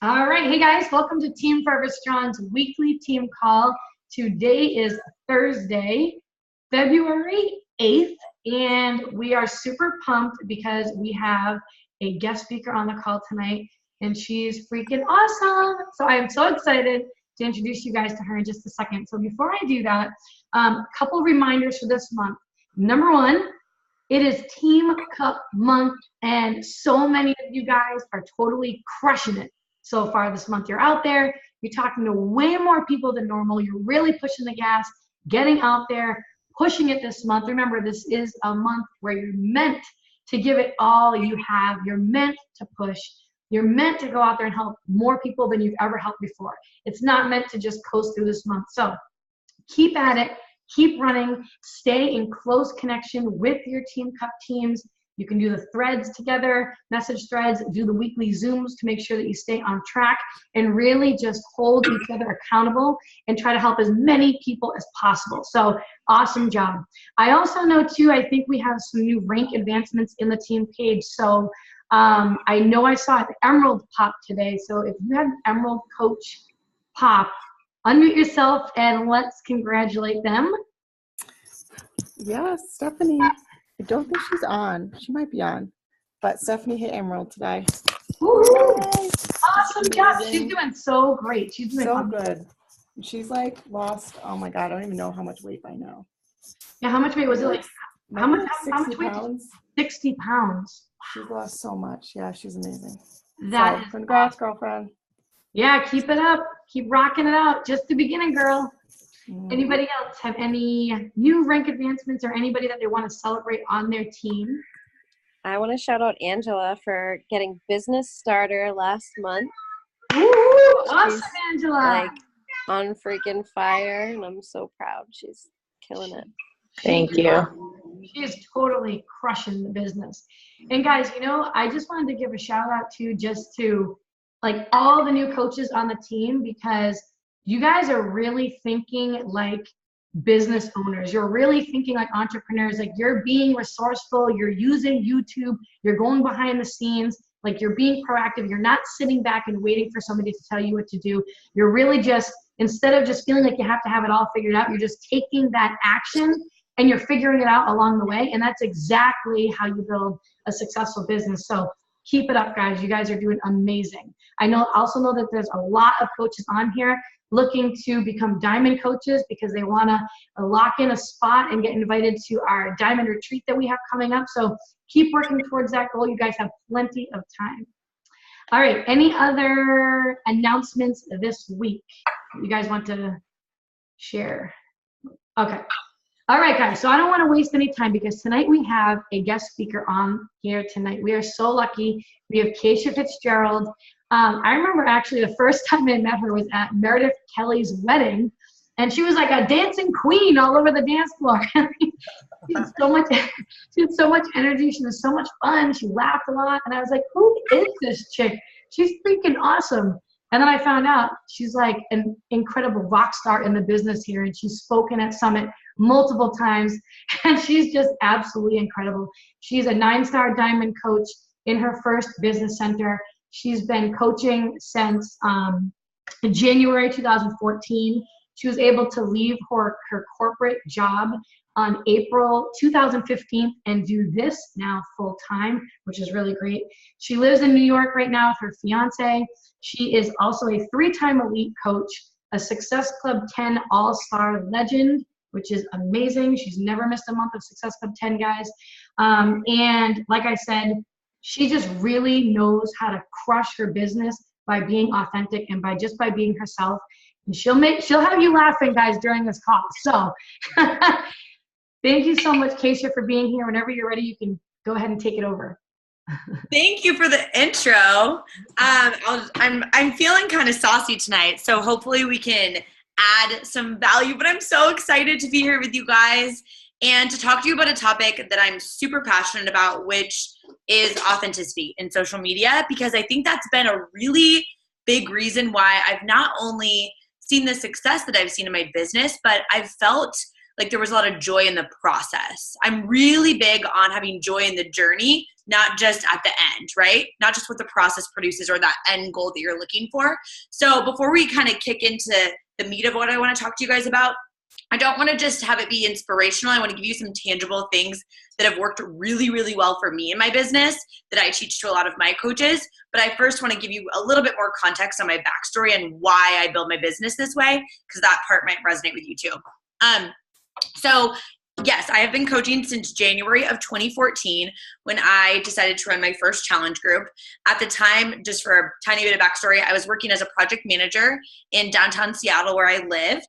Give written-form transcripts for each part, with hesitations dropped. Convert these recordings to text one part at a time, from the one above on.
All right. Hey guys, welcome to Team Forever Strong's weekly team call. Today is Thursday, February 8th, and we are super pumped because we have a guest speaker on the call tonight, and she's freaking awesome. So I am so excited to introduce you guys to her in just a second. So before I do that, a couple reminders for this month. Number one, it is Team Cup month, and so many of you guys are totally crushing it so far this month. You're out there, you're talking to way more people than normal, you're really pushing the gas, getting out there, pushing it this month. Remember, this is a month where you're meant to give it all you have. You're meant to push. You're meant to go out there and help more people than you've ever helped before. It's not meant to just coast through this month. So keep at it. Keep running. Stay in close connection with your Team Cup teams. You can do the threads together, message threads, do the weekly Zooms to make sure that you stay on track and really just hold each other accountable and try to help as many people as possible. So awesome job. I also know too, I think we have some new rank advancements in the team page. So I know I saw the Emerald pop today. So if you have an Emerald coach pop, unmute yourself and let's congratulate them. Yes, Stephanie. I don't think she's on. She might be on. But Stephanie hit Emerald today. Woo! Awesome job. She's doing so great. She's doing so good. She's like lost, oh my God, I don't even know how much weight by now. Yeah, how much weight was it? Like, how much weight? Pounds? 60 pounds. She's lost so much. Yeah, she's amazing. That is congrats, girlfriend. Yeah, keep it up. Keep rocking it out. Just the beginning, girl. Anybody else have any new rank advancements or anybody that they want to celebrate on their team? I want to shout out Angela for getting business starter last month. Ooh, awesome, Angela. Like on freaking fire, and I'm so proud. She's killing it. Thank you. She is totally crushing the business. And guys, you know, I just wanted to give a shout out to like all the new coaches on the team, because you guys are really thinking like business owners. You're really thinking like entrepreneurs. Like, you're being resourceful. You're using YouTube. You're going behind the scenes. Like, you're being proactive. You're not sitting back and waiting for somebody to tell you what to do. You're really just, instead of just feeling like you have to have it all figured out, you're just taking that action and you're figuring it out along the way. And that's exactly how you build a successful business. So keep it up, guys. You guys are doing amazing. I also know that there's a lot of coaches on here looking to become diamond coaches because they want to lock in a spot and get invited to our diamond retreat that we have coming up. So keep working towards that goal. You guys have plenty of time. All right. Any other announcements this week you guys want to share? Okay. All right, guys. So I don't want to waste any time because tonight we have a guest speaker on here tonight. We are so lucky. We have Keisha Fitzgerald. I remember actually the first time I met her was at Meredith Kelly's wedding, and she was like a dancing queen all over the dance floor. She had so much energy. She was so much fun. She laughed a lot, and I was like, who is this chick? She's freaking awesome. And then I found out she's like an incredible rock star in the business here, and she's spoken at Summit multiple times, and she's just absolutely incredible. She's a 9-star diamond coach in her first business center. She's been coaching since January 2014. She was able to leave her corporate job on April 2015 and do this now full time, which is really great. She lives in New York right now with her fiance. She is also a 3-time elite coach, a Success Club 10 All-Star legend, which is amazing. She's never missed a month of Success Club 10, guys. And like I said, she just really knows how to crush her business by being authentic and by being herself. And she'll have you laughing, guys, during this call. So thank you so much, Keisha, for being here. Whenever you're ready, you can go ahead and take it over. Thank you for the intro. I'm feeling kind of saucy tonight, so hopefully we can add some value, but I'm so excited to be here with you guys and to talk to you about a topic that I'm super passionate about, which is authenticity in social media, because I think that's been a really big reason why I've not only seen the success that I've seen in my business, but I've felt like there was a lot of joy in the process. I'm really big on having joy in the journey not just at the end, right? Not just what the process produces or that end goal that you're looking for. So before we kind of kick into the meat of what I want to talk to you guys about, I don't want to just have it be inspirational. I want to give you some tangible things that have worked really, really well for me in my business that I teach to a lot of my coaches. But I first want to give you a little bit more context on my backstory and why I build my business this way, because that part might resonate with you too. So yes, I have been coaching since January of 2014 when I decided to run my first challenge group. At the time, just for a tiny bit of backstory, I was working as a project manager in downtown Seattle where I lived.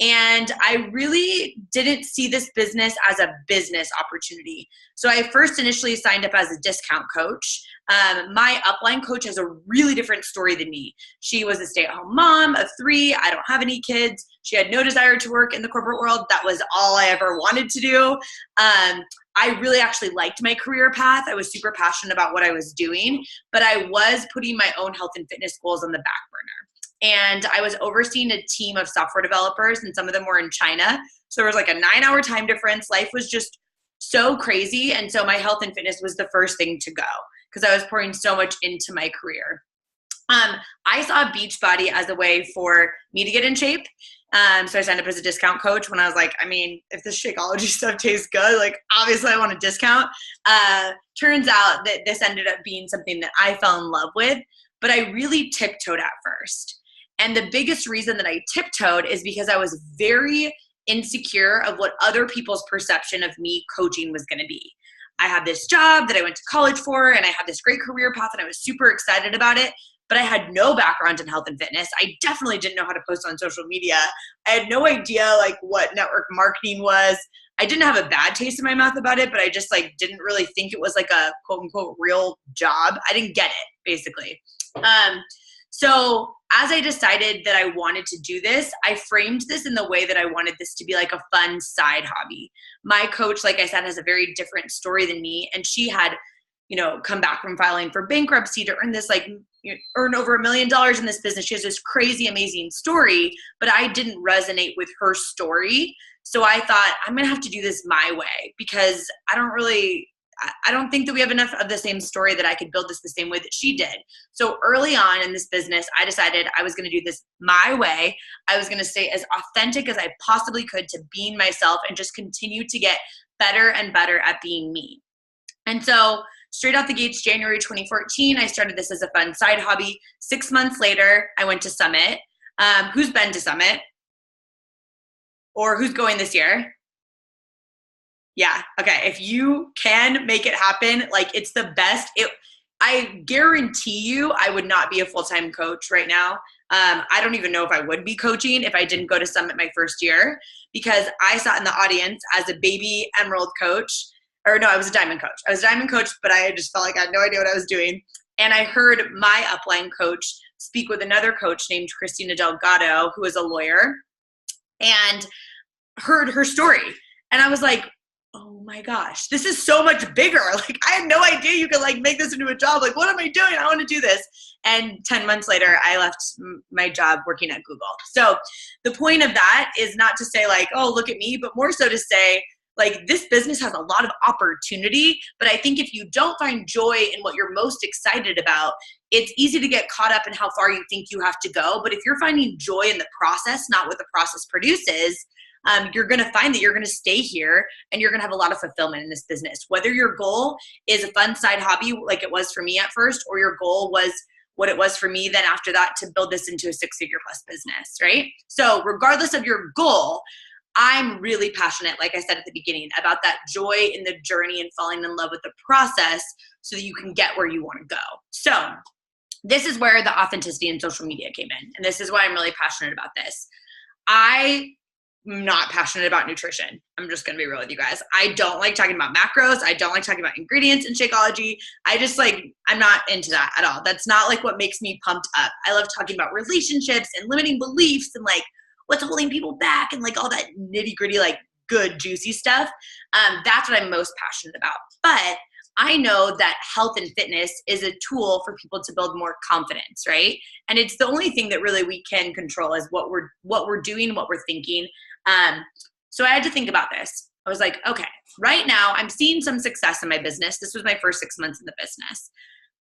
And I really didn't see this business as a business opportunity. So I first initially signed up as a discount coach. My upline coach has a really different story than me. She was a stay-at-home mom of 3. I don't have any kids. She had no desire to work in the corporate world. That was all I ever wanted to do. I really actually liked my career path. I was super passionate about what I was doing, but I was putting my own health and fitness goals on the back burner. And I was overseeing a team of software developers, and some of them were in China. So there was like a 9-hour time difference. Life was just so crazy. And so my health and fitness was the first thing to go because I was pouring so much into my career. I saw Beachbody as a way for me to get in shape. So I signed up as a discount coach when I was like, I mean, if the Shakeology stuff tastes good, like obviously I want a discount. Turns out that this ended up being something that I fell in love with, but I really tiptoed at first. And the biggest reason that I tiptoed is because I was very insecure of what other people's perception of me coaching was going to be. I had this job that I went to college for, and I had this great career path, and I was super excited about it, but I had no background in health and fitness. I definitely didn't know how to post on social media. I had no idea like what network marketing was. I didn't have a bad taste in my mouth about it, but I just like didn't really think it was like a quote unquote real job. I didn't get it, basically. So as I decided that I wanted to do this, I framed this in the way that I wanted this to be like a fun side hobby. My coach, like I said, has a very different story than me. And she had, come back from filing for bankruptcy to earn this, earn over $1 million in this business. She has this crazy, amazing story, but I didn't resonate with her story. So I thought I'm going to have to do this my way because I don't think that we have enough of the same story that I could build this the same way that she did. So early on in this business, I decided I was going to do this my way. I was going to stay as authentic as I possibly could to being myself and just continue to get better and better at being me. And so straight out the gates, January 2014, I started this as a fun side hobby. 6 months later, I went to Summit. Who's been to Summit? Or who's going this year? Yeah. Okay. If you can make it happen, like it's the best. I guarantee you I would not be a full-time coach right now. I don't even know if I would be coaching if I didn't go to Summit my first year because I sat in the audience as a baby emerald coach. Or no, I was a diamond coach. I was a diamond coach, but I just felt like I had no idea what I was doing. And I heard my upline coach speak with another coach named Christina Delgado, who is a lawyer, and heard her story. And I was like, oh my gosh, this is so much bigger. Like I had no idea you could like make this into a job. Like, what am I doing? I want to do this. And 10 months later, I left my job working at Google. So the point of that is not to say like, oh, look at me, but more so to say, like this business has a lot of opportunity, but I think if you don't find joy in what you're most excited about, it's easy to get caught up in how far you think you have to go. But if you're finding joy in the process, not what the process produces, you're going to find that you're going to stay here and you're going to have a lot of fulfillment in this business. Whether your goal is a fun side hobby like it was for me at first, or your goal was what it was for me then after that to build this into a 6-figure plus business, right? So regardless of your goal, I'm really passionate, like I said at the beginning, about that joy in the journey and falling in love with the process so that you can get where you want to go. So this is where the authenticity in social media came in. And this is why I'm really passionate about this. I'm not passionate about nutrition. I'm just going to be real with you guys. I don't like talking about macros. I don't like talking about ingredients in Shakeology. I'm not into that at all. That's not like what makes me pumped up. I love talking about relationships and limiting beliefs and like what's holding people back and like all that nitty gritty, like good, juicy stuff. That's what I'm most passionate about. But I know that health and fitness is a tool for people to build more confidence, right? And it's the only thing that really we can control is what we're doing, what we're thinking. So I had to think about this. I was like, okay, right now I'm seeing some success in my business. This was my first 6 months in the business.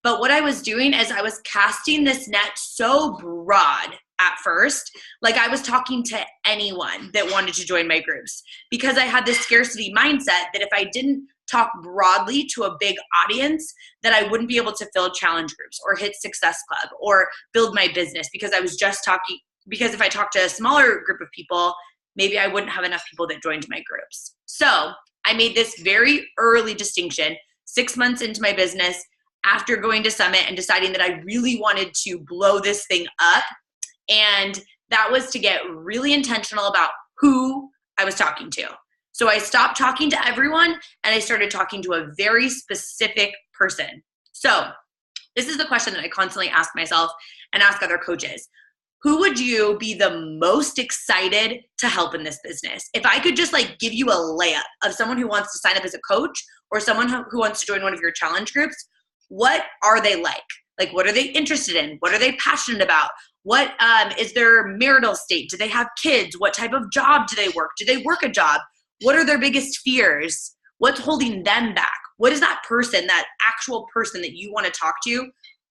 But what I was doing is I was casting this net so broad at first. Like I was talking to anyone that wanted to join my groups because I had this scarcity mindset that if I didn't talk broadly to a big audience, that I wouldn't be able to fill challenge groups or hit Success Club or build my business because I was just talking, because if I talked to a smaller group of people, maybe I wouldn't have enough people that joined my groups. So I made this very early distinction 6 months into my business after going to Summit and deciding that I really wanted to blow this thing up. And that was to get really intentional about who I was talking to. So I stopped talking to everyone and I started talking to a very specific person. So this is the question that I constantly ask myself and ask other coaches. Who would you be the most excited to help in this business? If I could just like give you a layup of someone who wants to sign up as a coach or someone who wants to join one of your challenge groups, what are they like? Like, what are they interested in? What are they passionate about? What is their marital state? Do they have kids? What type of job do they work? Do they work a job? What are their biggest fears? What's holding them back? What is that person, that actual person that you want to talk to?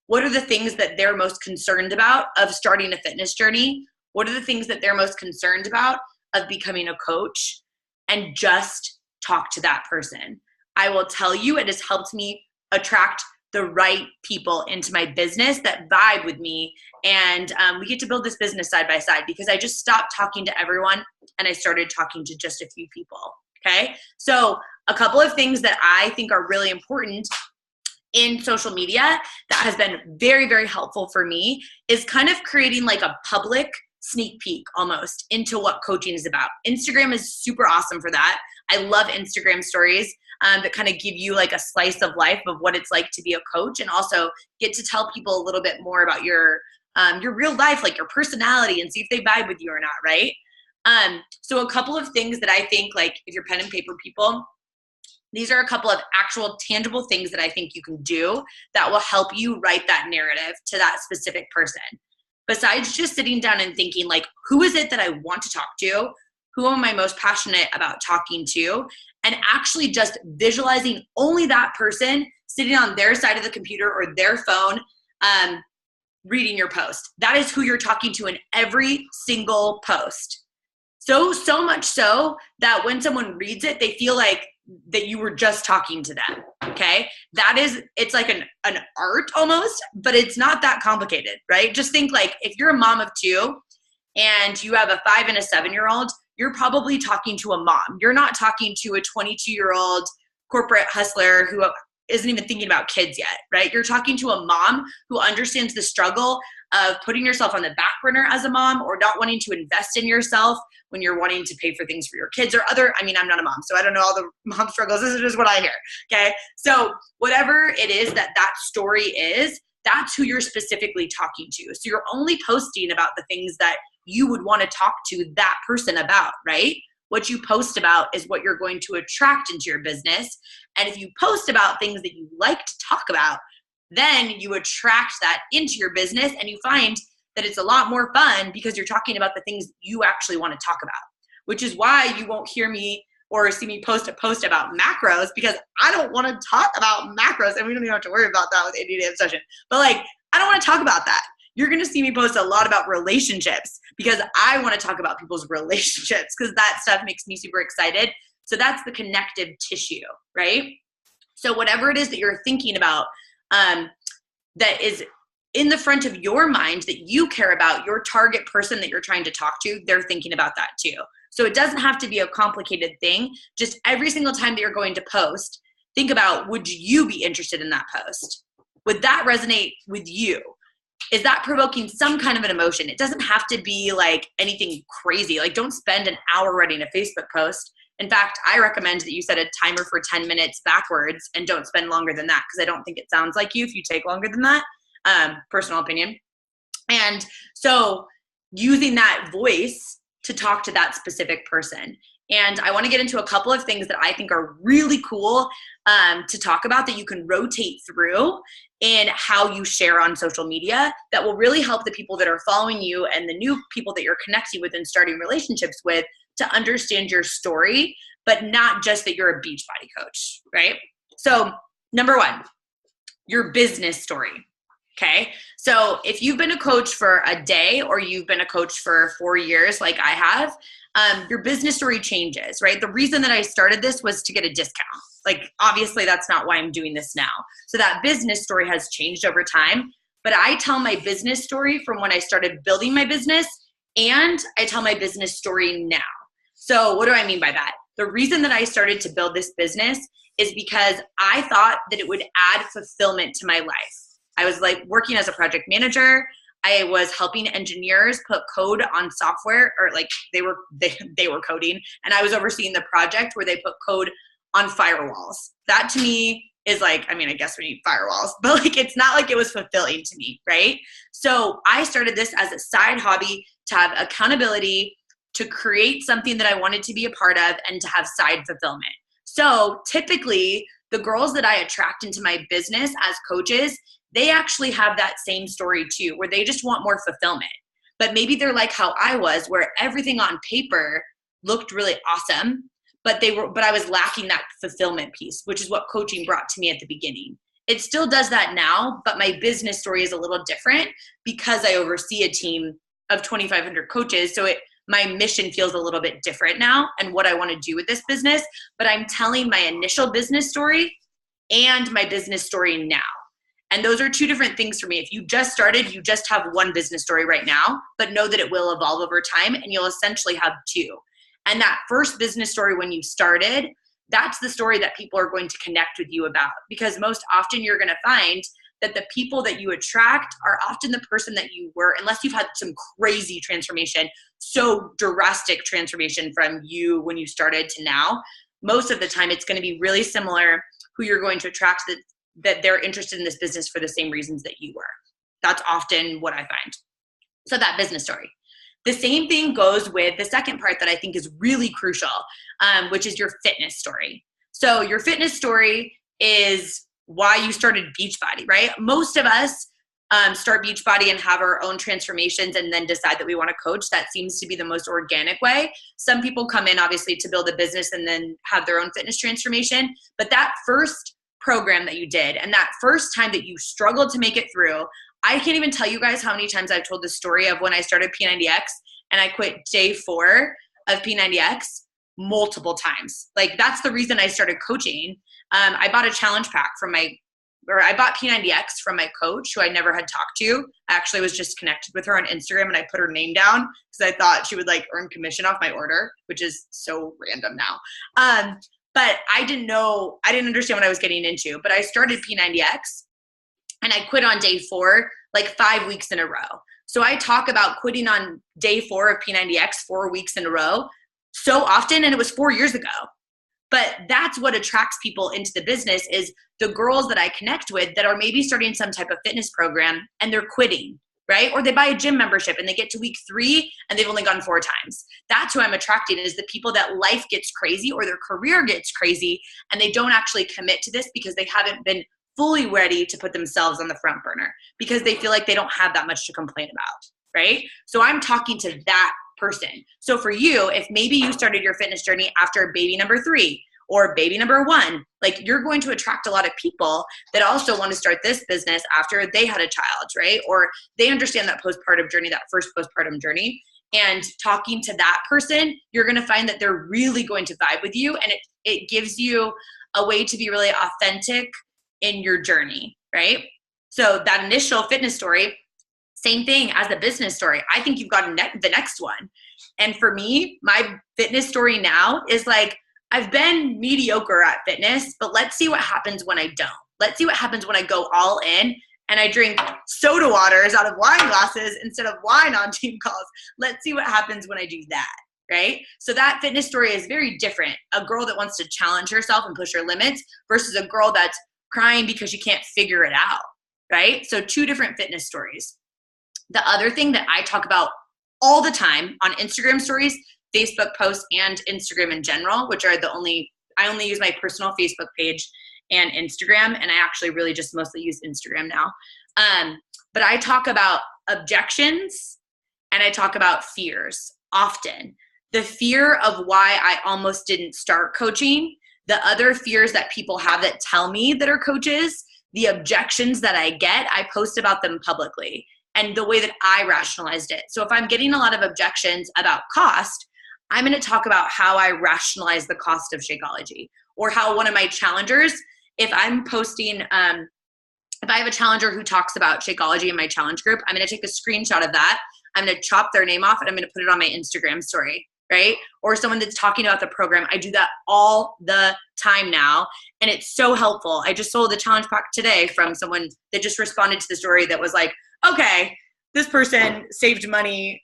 What are the things that they're most concerned about of starting a fitness journey? What are the things that they're most concerned about of becoming a coach? And just talk to that person. I will tell you, it has helped me attract the right people into my business that vibe with me. And we get to build this business side by side because I just stopped talking to everyone and I started talking to just a few people. Okay. So a couple of things that I think are really important in social media that has been very, very helpful for me is kind of creating like a public sneak peek almost into what coaching is about. Instagram is super awesome for that. I love Instagram stories that kind of give you like a slice of life of what it's like to be a coach and also get to tell people a little bit more about your real life, like your personality, and see if they vibe with you or not, right? So a couple of things that I think, like if you're pen and paper people, these are a couple of actual tangible things that I think you can do that will help you write that narrative to that specific person. Besides just sitting down and thinking like, who is it that I want to talk to? Who am I most passionate about talking to? And actually just visualizing only that person sitting on their side of the computer or their phone, reading your post. That is who you're talking to in every single post. So much so that when someone reads it, they feel like that you were just talking to them, okay? It's like an art almost, but it's not that complicated, right? Just think like if you're a mom of two and you have a 5 and a 7-year-old, you're probably talking to a mom. You're not talking to a 22-year-old corporate hustler who isn't even thinking about kids yet, right? You're talking to a mom who understands the struggle of putting yourself on the back burner as a mom or not wanting to invest in yourself when you're wanting to pay for things for your kids or I'm not a mom, so I don't know all the mom struggles. This is just what I hear, okay? So whatever it is that story is, that's who you're specifically talking to. So you're only posting about the things that you would want to talk to that person about, right? What you post about is what you're going to attract into your business. And if you post about things that you like to talk about, then you attract that into your business and you find that it's a lot more fun because you're talking about the things you actually want to talk about, which is why you won't hear me or see me post a post about macros because I don't want to talk about macros, and we don't even have to worry about that with ADD obsession. But like, I don't want to talk about that. You're going to see me post a lot about relationships because I want to talk about people's relationships because that stuff makes me super excited. So that's the connective tissue, right? So whatever it is that you're thinking about that is in the front of your mind that you care about, your target person that you're trying to talk to, they're thinking about that too. So it doesn't have to be a complicated thing. Just every single time that you're going to post, think about, would you be interested in that post? Would that resonate with you? Is that provoking some kind of an emotion? It doesn't have to be like anything crazy. Like don't spend an hour writing a Facebook post. In fact, I recommend that you set a timer for 10 minutes backwards and don't spend longer than that because I don't think it sounds like you if you take longer than that. Personal opinion. And so using that voice to talk to that specific person. And I want to get into a couple of things that I think are really cool to talk about that you can rotate through in how you share on social media that will really help the people that are following you and the new people that you're connecting with and starting relationships with to understand your story but not just that you're a Beachbody coach, right? So number one, your business story. Okay. So if you've been a coach for a day or you've been a coach for 4 years, like I have, your business story changes, right? The reason that I started this was to get a discount. Like, obviously that's not why I'm doing this now. So that business story has changed over time, but I tell my business story from when I started building my business, and I tell my business story now. So what do I mean by that? The reason that I started to build this business is because I thought that it would add fulfillment to my life. I was like working as a project manager. I was helping engineers put code on software, or like they were coding, and I was overseeing the project where they put code on firewalls. That to me is like, I mean, I guess we need firewalls, but like, it's not like it was fulfilling to me, right? So I started this as a side hobby to have accountability, to create something that I wanted to be a part of, and to have side fulfillment. So typically the girls that I attract into my business as coaches, they actually have that same story too, where they just want more fulfillment. But maybe they're like how I was, where everything on paper looked really awesome, but I was lacking that fulfillment piece, which is what coaching brought to me at the beginning. It still does that now, but my business story is a little different because I oversee a team of 2,500 coaches. So my mission feels a little bit different now and what I want to do with this business, but I'm telling my initial business story and my business story now. And those are two different things for me. If you just started, you just have one business story right now, but know that it will evolve over time and you'll essentially have two. And that first business story when you started, that's the story that people are going to connect with you about, because most often you're going to find that the people that you attract are often the person that you were, unless you've had some crazy transformation, so drastic transformation from you when you started to now. Most of the time it's going to be really similar who you're going to attract, that they're interested in this business for the same reasons that you were. That's often what I find. So that business story. The same thing goes with the second part that I think is really crucial, which is your fitness story. So your fitness story is why you started Beachbody, right? Most of us start Beachbody and have our own transformations and then decide that we want to coach. That seems to be the most organic way. Some people come in obviously to build a business and then have their own fitness transformation. But that first program that you did and that first time that you struggled to make it through, I can't even tell you guys how many times I've told the story of when I started P90X and I quit day 4 of P90X multiple times. Like, that's the reason I started coaching. I bought a challenge pack I bought P90X from my coach who I never had talked to. I actually was just connected with her on Instagram and I put her name down because I thought she would like earn commission off my order, which is so random now. But I didn't understand what I was getting into, but I started P90X and I quit on day 4, like 5 weeks in a row. So I talk about quitting on day 4 of P90X 4 weeks in a row so often, and it was 4 years ago. But that's what attracts people into the business, is the girls that I connect with that are maybe starting some type of fitness program and they're quitting, right? Or they buy a gym membership and they get to week 3 and they've only gone 4 times. That's who I'm attracting, is the people that life gets crazy or their career gets crazy and they don't actually commit to this because they haven't been fully ready to put themselves on the front burner because they feel like they don't have that much to complain about, right? So I'm talking to that person. So for you, if maybe you started your fitness journey after baby number 3 or baby number 1, like, you're going to attract a lot of people that also want to start this business after they had a child, right? Or they understand that postpartum journey, that first postpartum journey. And talking to that person, you're going to find that they're really going to vibe with you. And it gives you a way to be really authentic in your journey, right? So that initial fitness story, same thing as the business story. I think you've got the next one. And for me, my fitness story now is like, I've been mediocre at fitness, but let's see what happens when I don't. Let's see what happens when I go all in and I drink soda waters out of wine glasses instead of wine on team calls. Let's see what happens when I do that, right? So that fitness story is very different. A girl that wants to challenge herself and push her limits versus a girl that's crying because she can't figure it out, right? So 2 different fitness stories. The other thing that I talk about all the time on Instagram stories, Facebook posts, and Instagram in general, which are I only use my personal Facebook page and Instagram, and I actually really just mostly use Instagram now. But I talk about objections and I talk about fears often. the fear of why I almost didn't start coaching, the other fears that people have that tell me that are coaches, the objections that I get, I post about them publicly and the way that I rationalized it. So if I'm getting a lot of objections about cost, I'm going to talk about how I rationalize the cost of Shakeology, or how one of my challengers, if I'm posting, if I have a challenger who talks about Shakeology in my challenge group, I'm going to take a screenshot of that. I'm going to chop their name off and I'm going to put it on my Instagram story, right? Or someone that's talking about the program. I do that all the time now, and it's so helpful. I just sold the challenge pack today from someone that just responded to the story that was like, okay, this person saved money.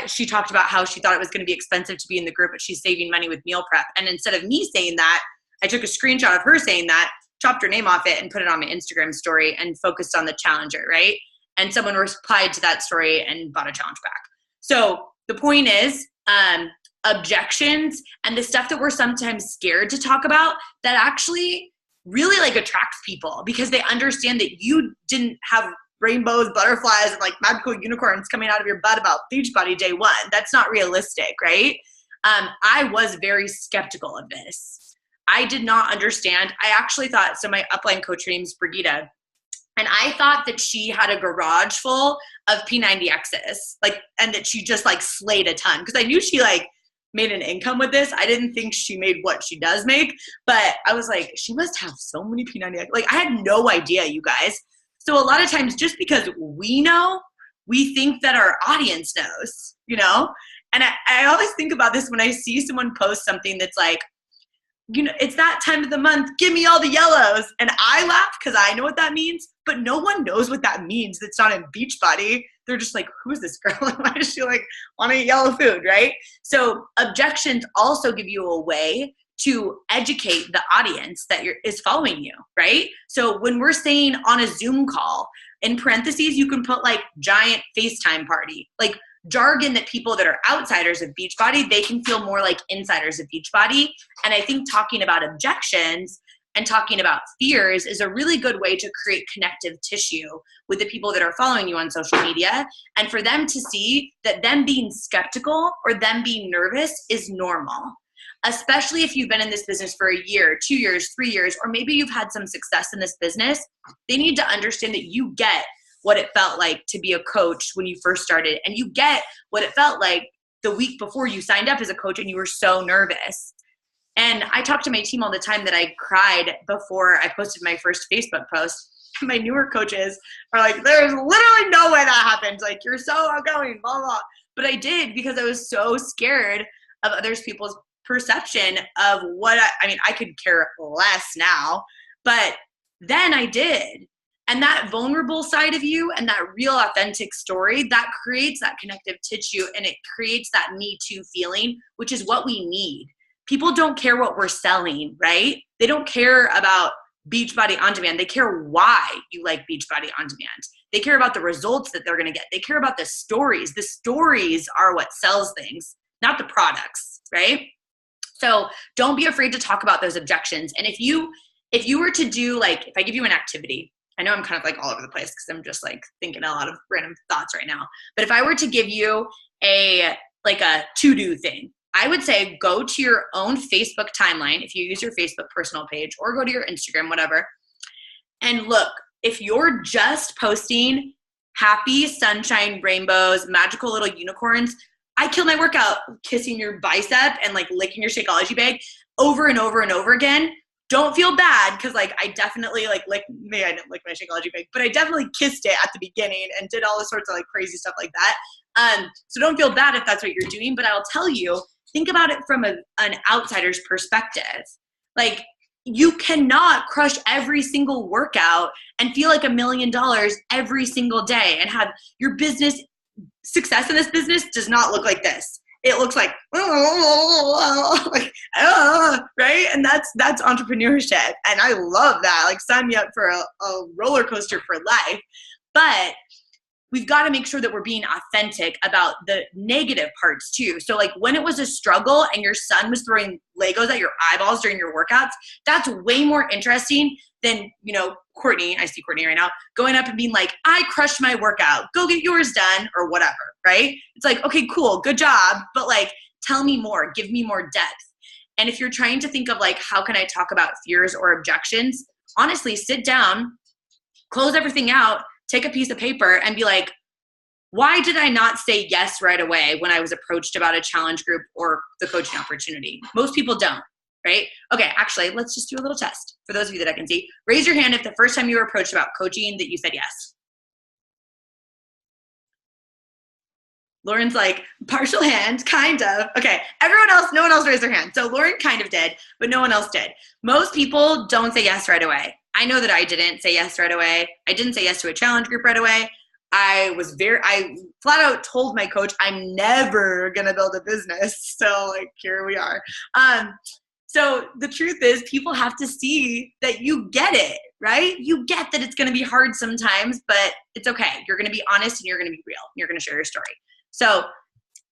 She talked about how she thought it was going to be expensive to be in the group, but she's saving money with meal prep. And instead of me saying that, I took a screenshot of her saying that, chopped her name off it, and put it on my Instagram story and focused on the challenger, right? And someone replied to that story and bought a challenge pack. So the point is, objections and the stuff that we're sometimes scared to talk about, that actually really like attracts people, because they understand that you didn't have rainbows, butterflies, and like magical unicorns coming out of your butt about Beachbody day one. That's not realistic, right? I was very skeptical of this. I did not understand. I actually thought, so my upline coach, her name's Brigitte, and I thought that she had a garage full of P90Xs, like, and that she just like slayed a ton, because I knew she like made an income with this. I didn't think she made what she does make, but I was like, she must have so many P90X. Like, I had no idea, you guys. So a lot of times, just because we know, we think that our audience knows, you know? And I always think about this when I see someone post something that's like, you know, it's that time of the month, give me all the yellows. And I laugh because I know what that means, but no one knows what that means that's not in Beachbody. They're just like, who is this girl? And why does she like want to eat yellow food, right? So objections also give you a way to educate the audience that is following you, right? So when we're saying on a Zoom call, in parentheses, you can put like giant FaceTime party, like jargon that people that are outsiders of Beachbody, they can feel more like insiders of Beachbody. And I think talking about objections and talking about fears is a really good way to create connective tissue with the people that are following you on social media, and for them to see that them being skeptical or them being nervous is normal. Especially if you've been in this business for a year, 2 years, 3 years, or maybe you've had some success in this business, they need to understand that you get what it felt like to be a coach when you first started, and you get what it felt like the week before you signed up as a coach and you were so nervous. And I talk to my team all the time that I cried before I posted my first Facebook post. My newer coaches are like, there's literally no way that happens. Like, you're so outgoing, blah, blah. But I did, because I was so scared of other people's perception of what I mean, I could care less now, but then I did. And that vulnerable side of you and that real authentic story, that creates that connective tissue, and it creates that me too feeling, which is what we need. People don't care what we're selling, right? They don't care about Beachbody On Demand. They care why you like Beachbody On Demand. They care about the results that they're going to get. They care about the stories. The stories are what sells things, not the products, right? So don't be afraid to talk about those objections. And if you were to do, like, if I give you an activity, I know I'm kind of like all over the place because I'm just like thinking a lot of random thoughts right now. But if I were to give you a to-do thing, I would say go to your own Facebook timeline if you use your Facebook personal page, or go to your Instagram, whatever. And look, if you're just posting happy sunshine rainbows, magical little unicorns, I killed my workout kissing your bicep and like licking your Shakeology bag over and over and over again. Don't feel bad, because like I definitely maybe I didn't lick my Shakeology bag, but I definitely kissed it at the beginning and did all the sorts of like crazy stuff like that. So don't feel bad if that's what you're doing, but I'll tell you, think about it from an outsider's perspective. Like, you cannot crush every single workout and feel like $1 million every single day and have your business success in this business does not look like this. It looks like, right? And that's entrepreneurship. And I love that. Like, sign me up for a roller coaster for life. But we've got to make sure that we're being authentic about the negative parts too. So like, when it was a struggle and your son was throwing Legos at your eyeballs during your workouts, that's way more interesting than, you know, Courtney, I see Courtney right now, going up and being like, I crushed my workout, go get yours done, or whatever, right? It's like, okay, cool, good job. But like, tell me more, give me more depth. And if you're trying to think of like, how can I talk about fears or objections? Honestly, sit down, close everything out, take a piece of paper and be like, why did I not say yes right away when I was approached about a challenge group or the coaching opportunity? Most people don't, right? Okay, actually, let's just do a little test. For those of you that I can see, raise your hand if the first time you were approached about coaching that you said yes. Lauren's like, partial hand, kind of. Okay, everyone else, no one else raised their hand. So Lauren kind of did, but no one else did. Most people don't say yes right away. I know that I didn't say yes right away. I didn't say yes to a challenge group right away. I flat out told my coach, I'm never going to build a business. So like, here we are. So the truth is people have to see that you get it, right? You get that it's going to be hard sometimes, but it's okay. You're going to be honest and you're going to be real. You're going to share your story. So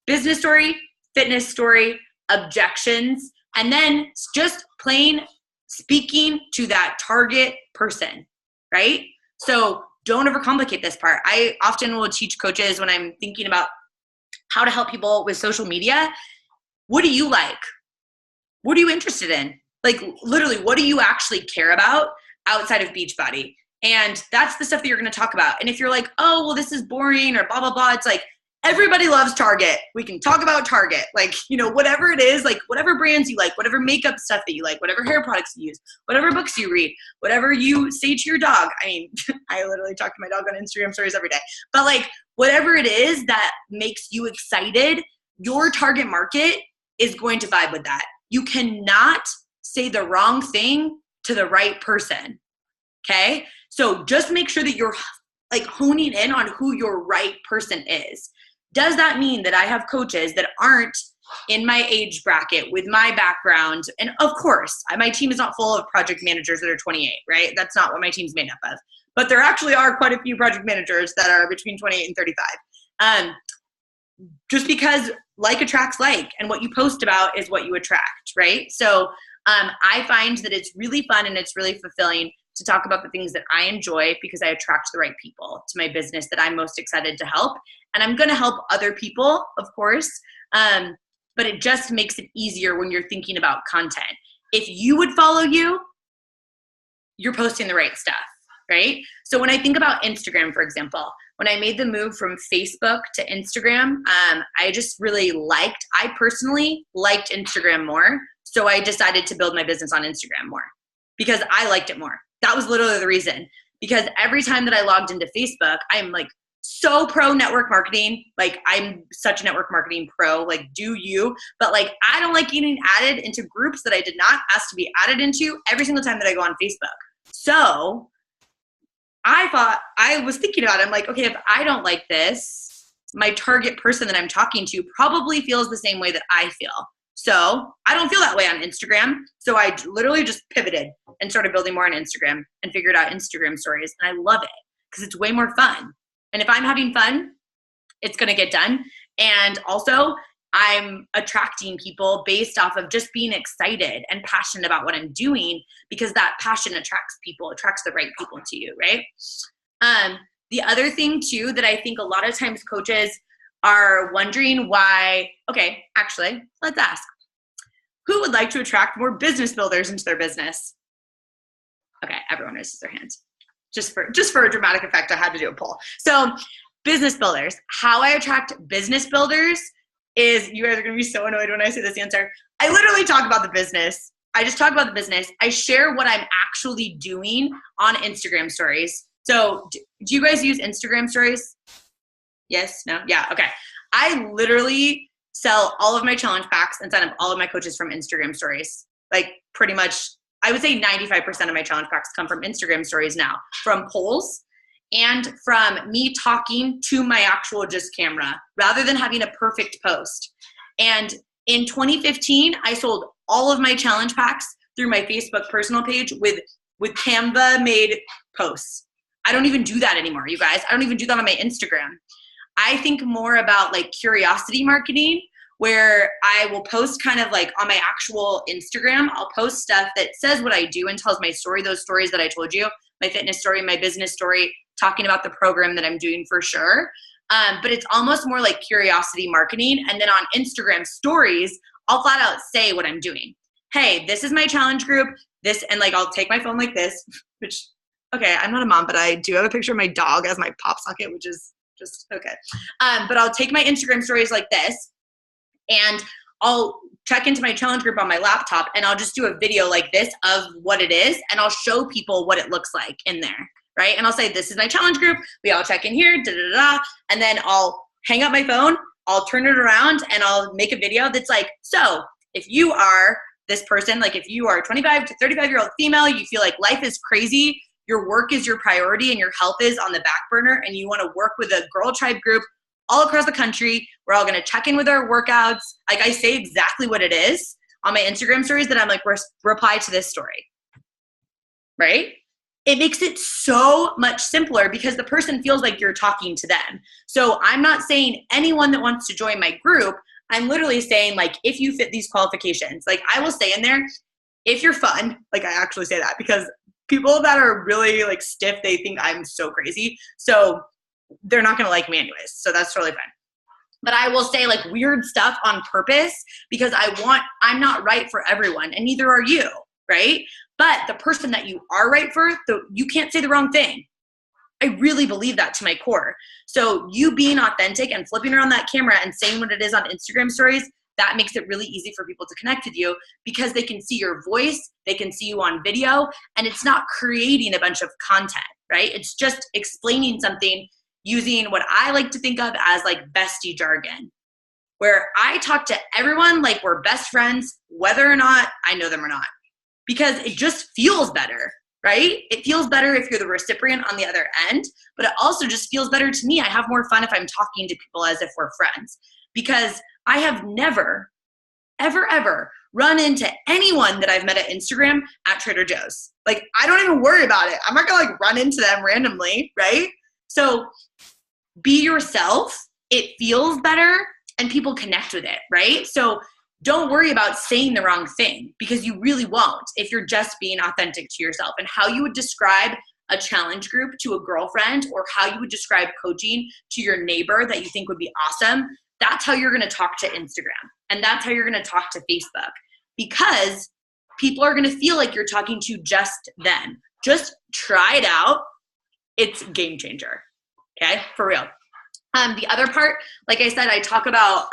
business story, fitness story, objections, and then just plain speaking to that target person, right? So don't overcomplicate this part. I often will teach coaches when I'm thinking about how to help people with social media. What do you like? What are you interested in? Like literally, what do you actually care about outside of Beachbody? And that's the stuff that you're going to talk about. And if you're like, oh, well, this is boring or blah, blah, blah. It's like, everybody loves Target. We can talk about Target. Like, you know, whatever it is, like whatever brands you like, whatever makeup stuff that you like, whatever hair products you use, whatever books you read, whatever you say to your dog. I mean, I literally talk to my dog on Instagram stories every day. But like whatever it is that makes you excited, your target market is going to vibe with that. You cannot say the wrong thing to the right person. Okay? So just make sure that you're like honing in on who your right person is. Does that mean that I have coaches that aren't in my age bracket with my background? And of course, my team is not full of project managers that are 28, right? That's not what my team's made up of. But there actually are quite a few project managers that are between 28 and 35. Just because like attracts like, and what you post about is what you attract, right? So I find that it's really fun and it's really fulfilling to talk about the things that I enjoy because I attract the right people to my business that I'm most excited to help. And I'm going to help other people, of course, but it just makes it easier when you're thinking about content. If you would follow you, you're posting the right stuff, right? So when I think about Instagram, for example, when I made the move from Facebook to Instagram, I personally liked Instagram more. So I decided to build my business on Instagram more because I liked it more. That was literally the reason. Because every time that I logged into Facebook, I'm like so pro network marketing. Like I'm such a network marketing pro, like do you, but like I don't like getting added into groups that I did not ask to be added into every single time that I go on Facebook. So I was thinking about it. I'm like, okay, if I don't like this, my target person that I'm talking to probably feels the same way that I feel. So I don't feel that way on Instagram. So I literally just pivoted and started building more on Instagram and figured out Instagram stories. And I love it because it's way more fun. And if I'm having fun, it's going to get done. And also I'm attracting people based off of just being excited and passionate about what I'm doing because that passion attracts people, attracts the right people to you, right? The other thing too that I think a lot of times coaches are wondering why, okay, actually, let's ask. Who would like to attract more business builders into their business? Okay, everyone raises their hands. Just for a dramatic effect, I had to do a poll. So business builders, how I attract business builders is, you guys are going to be so annoyed when I say this answer. I literally talk about the business. I just talk about the business. I share what I'm actually doing on Instagram stories. So do you guys use Instagram stories? Yes? No? Yeah. Okay. I literally sell all of my challenge packs and sign up all of my coaches from Instagram stories. Like pretty much, I would say 95% of my challenge packs come from Instagram stories now, from polls and from me talking to my actual just camera rather than having a perfect post. And in 2015, I sold all of my challenge packs through my Facebook personal page with Canva made posts. I don't even do that anymore, you guys. I don't even do that on my Instagram. I think more about like curiosity marketing, where I will post kind of like on my actual Instagram, I'll post stuff that says what I do and tells my story, those stories that I told you, my fitness story, my business story, talking about the program that I'm doing for sure. But it's almost more like curiosity marketing. And then on Instagram stories, I'll flat out say what I'm doing. Hey, this is my challenge group. This, and like, I'll take my phone like this, which, okay, I'm not a mom, but I do have a picture of my dog as my pop socket, which is just, okay. But I'll take my Instagram stories like this, and I'll check into my challenge group on my laptop, and I'll just do a video like this of what it is, and I'll show people what it looks like in there, right? And I'll say, this is my challenge group. We all check in here, da-da-da-da. And then I'll hang up my phone, I'll turn it around, and I'll make a video that's like, so if you are this person, like if you are a 25 to 35-year-old female, you feel like life is crazy, your work is your priority, and your health is on the back burner, and you want to work with a Girl Tribe group all across the country. We're all going to check in with our workouts. Like, I say exactly what it is on my Instagram stories, that I'm like, reply to this story, right? It makes it so much simpler because the person feels like you're talking to them. So I'm not saying anyone that wants to join my group. I'm literally saying, like, if you fit these qualifications, like, I will say in there, if you're fun, like, I actually say that because people that are really like stiff, they think I'm so crazy. So they're not going to like me anyways. So that's totally fine. But I will say like weird stuff on purpose because I'm not right for everyone, and neither are you, right? But the person that you are right for, you can't say the wrong thing. I really believe that to my core. So you being authentic and flipping around that camera and saying what it is on Instagram stories, that makes it really easy for people to connect with you because they can see your voice, they can see you on video, and it's not creating a bunch of content, right? It's just explaining something using what I like to think of as like bestie jargon, where I talk to everyone like we're best friends, whether or not I know them or not, because it just feels better, right? It feels better if you're the recipient on the other end, but it also just feels better to me. I have more fun if I'm talking to people as if we're friends, because I have never, ever run into anyone that I've met at Instagram at Trader Joe's. Like, I don't even worry about it. I'm not gonna like run into them randomly, right? So be yourself. It feels better and people connect with it, right? So don't worry about saying the wrong thing because you really won't if you're just being authentic to yourself. And how you would describe a challenge group to a girlfriend, or how you would describe coaching to your neighbor that you think would be awesome, that's how you're going to talk to Instagram. And that's how you're going to talk to Facebook, because people are going to feel like you're talking to just them. Just try it out. It's a game changer. Okay, for real. The other part, like I said, I talk about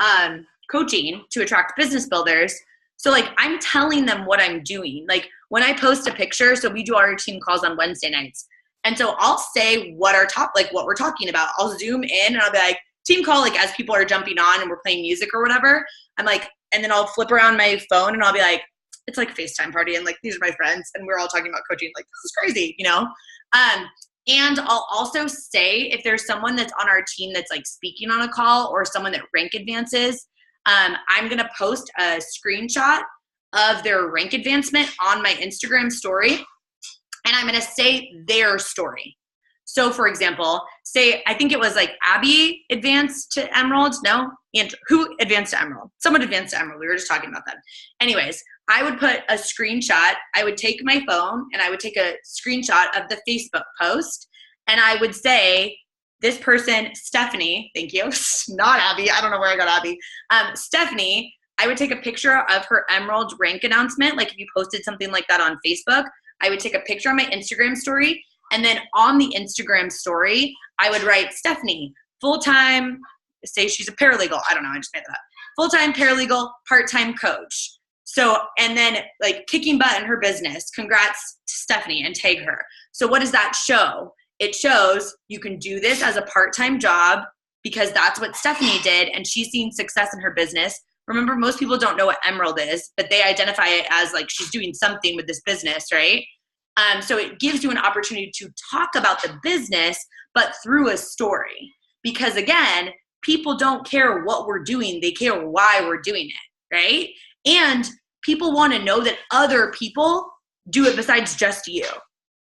coaching to attract business builders. So like I'm telling them what I'm doing. Like when I post a picture, so we do our team calls on Wednesday nights. And so I'll say what we're talking about. I'll zoom in and I'll be like, team call, like as people are jumping on and we're playing music or whatever. I'm like, and then I'll flip around my phone and I'll be like, it's like a FaceTime party and like these are my friends and we're all talking about coaching. Like this is crazy, you know? And I'll also say if there's someone that's on our team that's like speaking on a call or someone that rank advances, I'm going to post a screenshot of their rank advancement on my Instagram story. And I'm going to say their story. So for example, say, I think it was like Abby advanced to Emerald. No, Andrew, who advanced to Emerald? Someone advanced to Emerald. We were just talking about that. Anyways, I would put a screenshot. I would take my phone and I would take a screenshot of the Facebook post. And I would say, this person, Stephanie, thank you, not Abby. I don't know where I got Abby. Stephanie, I would take a picture of her Emerald rank announcement. Like if you posted something like that on Facebook, I would take a picture on my Instagram story. And then on the Instagram story, I would write, Stephanie, full-time, say she's a paralegal. I don't know, I just made that up. Full-time paralegal, part-time coach. So, and then like kicking butt in her business. Congrats to Stephanie, and tag her. So what does that show? It shows you can do this as a part-time job because that's what Stephanie did, and she's seen success in her business. Remember, most people don't know what Emerald is, but they identify it as like she's doing something with this business, right? So it gives you an opportunity to talk about the business, but through a story. Because again, people don't care what we're doing. They care why we're doing it, right? And people want to know that other people do it besides just you,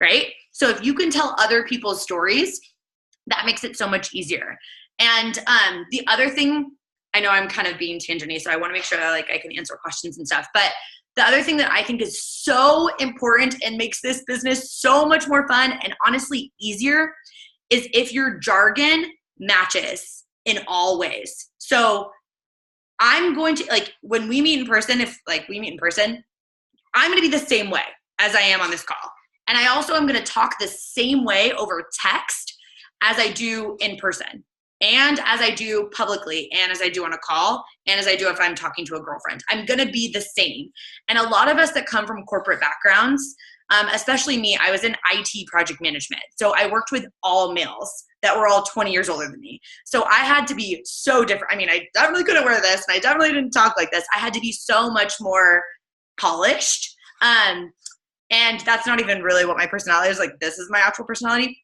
right? So if you can tell other people's stories, that makes it so much easier. And the other thing, I know I'm kind of being tangenty, so I want to make sure that like I can answer questions and stuff, but the other thing that I think is so important and makes this business so much more fun and honestly easier is if your jargon matches in all ways. So I'm going to, like, when we meet in person, I'm going to be the same way as I am on this call. And I also am going to talk the same way over text as I do in person, and as I do publicly, and as I do on a call, and as I do if I'm talking to a girlfriend. I'm going to be the same. And a lot of us that come from corporate backgrounds, especially me, I was in IT project management. So I worked with all males that were all 20 years older than me. So I had to be so different. I mean, I definitely couldn't wear this, and I definitely didn't talk like this. I had to be so much more polished. And that's not even really what my personality is. Like, this is my actual personality.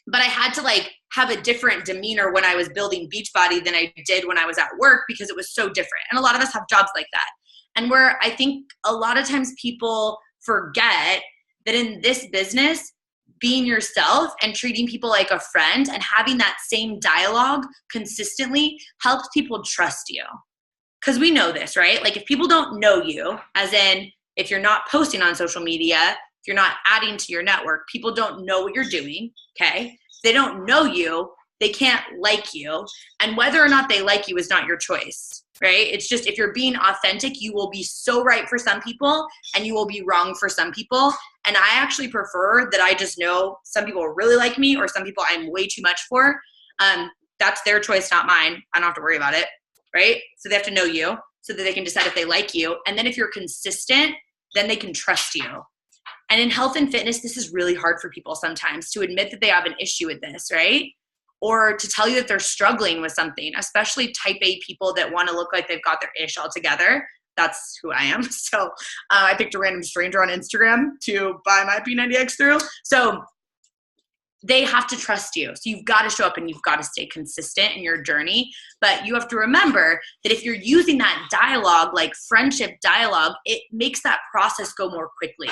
But I had to, like, have a different demeanor when I was building Beachbody than I did when I was at work, because it was so different. And a lot of us have jobs like that. And where I think a lot of times people forget that in this business, being yourself and treating people like a friend and having that same dialogue consistently helps people trust you. Because we know this, right? Like, if people don't know you, as in if you're not posting on social media, if you're not adding to your network, people don't know what you're doing, okay? If they don't know you, they can't like you. And whether or not they like you is not your choice, right? It's just, if you're being authentic, you will be so right for some people and you will be wrong for some people. And I actually prefer that I just know some people really like me or some people I'm way too much for. That's their choice, not mine. I don't have to worry about it, right? So they have to know you so that they can decide if they like you. And then if you're consistent, then they can trust you. And in health and fitness, this is really hard for people sometimes to admit that they have an issue with this, right? Or to tell you that they're struggling with something, especially type A people that want to look like they've got their ish all together. That's who I am. So I picked a random stranger on Instagram to buy my P90X through. So they have to trust you. So you've got to show up and you've got to stay consistent in your journey. But you have to remember that if you're using that dialogue, like friendship dialogue, it makes that process go more quickly.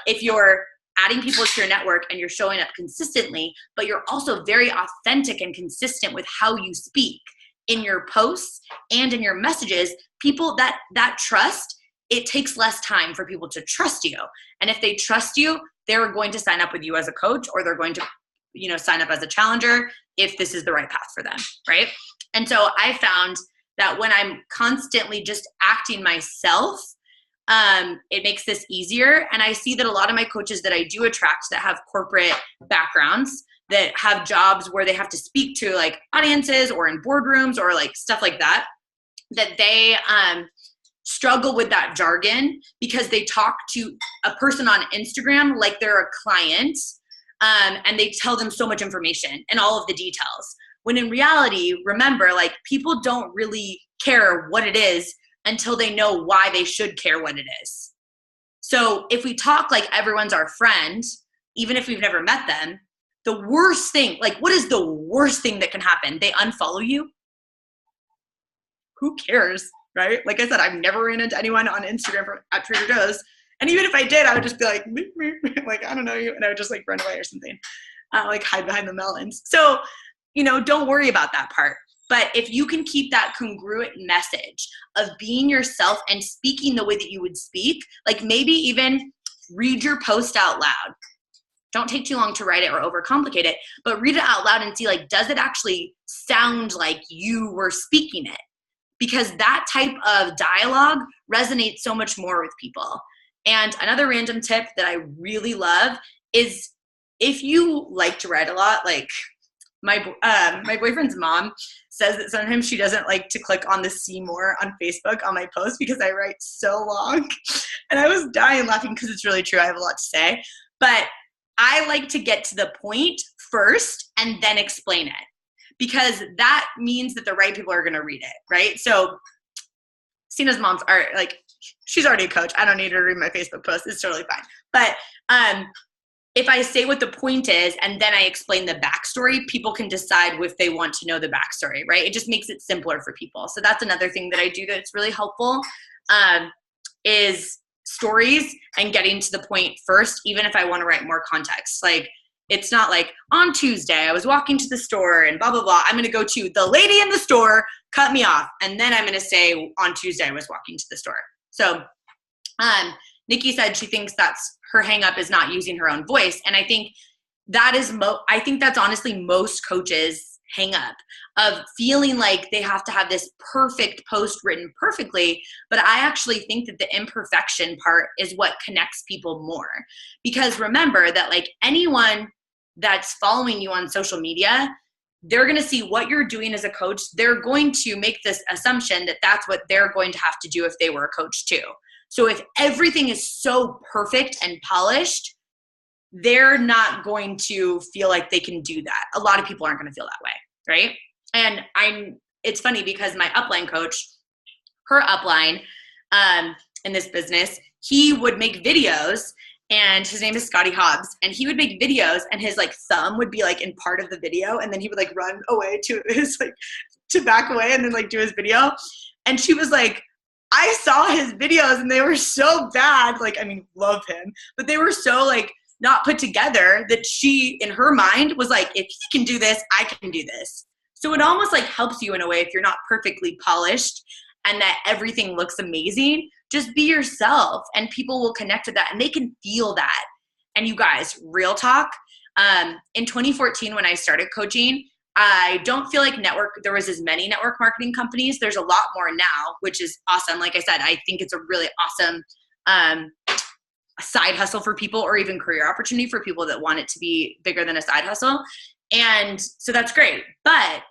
If you're adding people to your network and you're showing up consistently, but you're also very authentic and consistent with how you speak in your posts and in your messages, people that trust, it takes less time for people to trust you. And if they trust you, they're going to sign up with you as a coach, or they're going to, sign up as a challenger if this is the right path for them, right? And so I found that when I'm constantly just acting myself, it makes this easier. And I see that a lot of my coaches that I do attract that have corporate backgrounds, that have jobs where they have to speak to like audiences or in boardrooms or like stuff like that, that they struggle with that jargon because they talk to a person on Instagram like they're a client, and they tell them so much information and all of the details. When in reality, remember, like, people don't really care what it is until they know why they should care what it is. So if we talk like everyone's our friend, even if we've never met them, the worst thing, like, what is the worst thing that can happen? They unfollow you? Who cares, right? Like I said, I've never ran into anyone on Instagram at Trader Joe's. And even if I did, I would just be like, like, I don't know you. And I would just like run away or something, like hide behind the melons. So, don't worry about that part. But if you can keep that congruent message of being yourself and speaking the way that you would speak, like maybe even read your post out loud. Don't take too long to write it or overcomplicate it, but read it out loud and see, like, does it actually sound like you were speaking it? Because that type of dialogue resonates so much more with people. And another random tip that I really love is, if you like to write a lot, like my boyfriend's mom says that sometimes she doesn't like to click on the see more on Facebook on my post because I write so long. And I was dying laughing because it's really true. I have a lot to say. But I like to get to the point first and then explain it, because that means that the right people are going to read it, right? So Sina's mom's are like, she's already a coach. I don't need her to read my Facebook post. It's totally fine. But if I say what the point is and then I explain the backstory, people can decide if they want to know the backstory, right? It just makes it simpler for people. So that's another thing that I do that's really helpful, is stories and getting to the point first, even if I want to write more context. Like, it's not like, on Tuesday I was walking to the store and blah, blah, blah. I'm going to go to the lady in the store cut me off. And then I'm going to say, on Tuesday I was walking to the store. So Nikki said she thinks that's her hang up is not using her own voice. And I think that is, I think that's honestly most coaches hang up of feeling like they have to have this perfect post written perfectly. But I actually think that the imperfection part is what connects people more. Because remember that like anyone that's following you on social media, they're going to see what you're doing as a coach. They're going to make this assumption that that's what they're going to have to do if they were a coach too. So if everything is so perfect and polished, they're not going to feel like they can do that. A lot of people aren't going to feel that way, right? And it's funny because my upline coach, her upline in this business, he would make videos, and his name is Scotty Hobbs, and he would make videos and his like thumb would be like in part of the video, and then he would like run away to his like to back away and then like do his video. And she was like, I saw his videos and they were so bad. Like, I mean, love him, but they were so like not put together that she, in her mind, was like, if he can do this, I can do this. So it almost like helps you in a way if you're not perfectly polished and that everything looks amazing. Just be yourself and people will connect to that and they can feel that. And you guys, real talk, in 2014 when I started coaching, I don't feel like there was as many network marketing companies. There's a lot more now, which is awesome. Like I said, I think it's a really awesome side hustle for people, or even career opportunity for people that want it to be bigger than a side hustle. And so that's great. But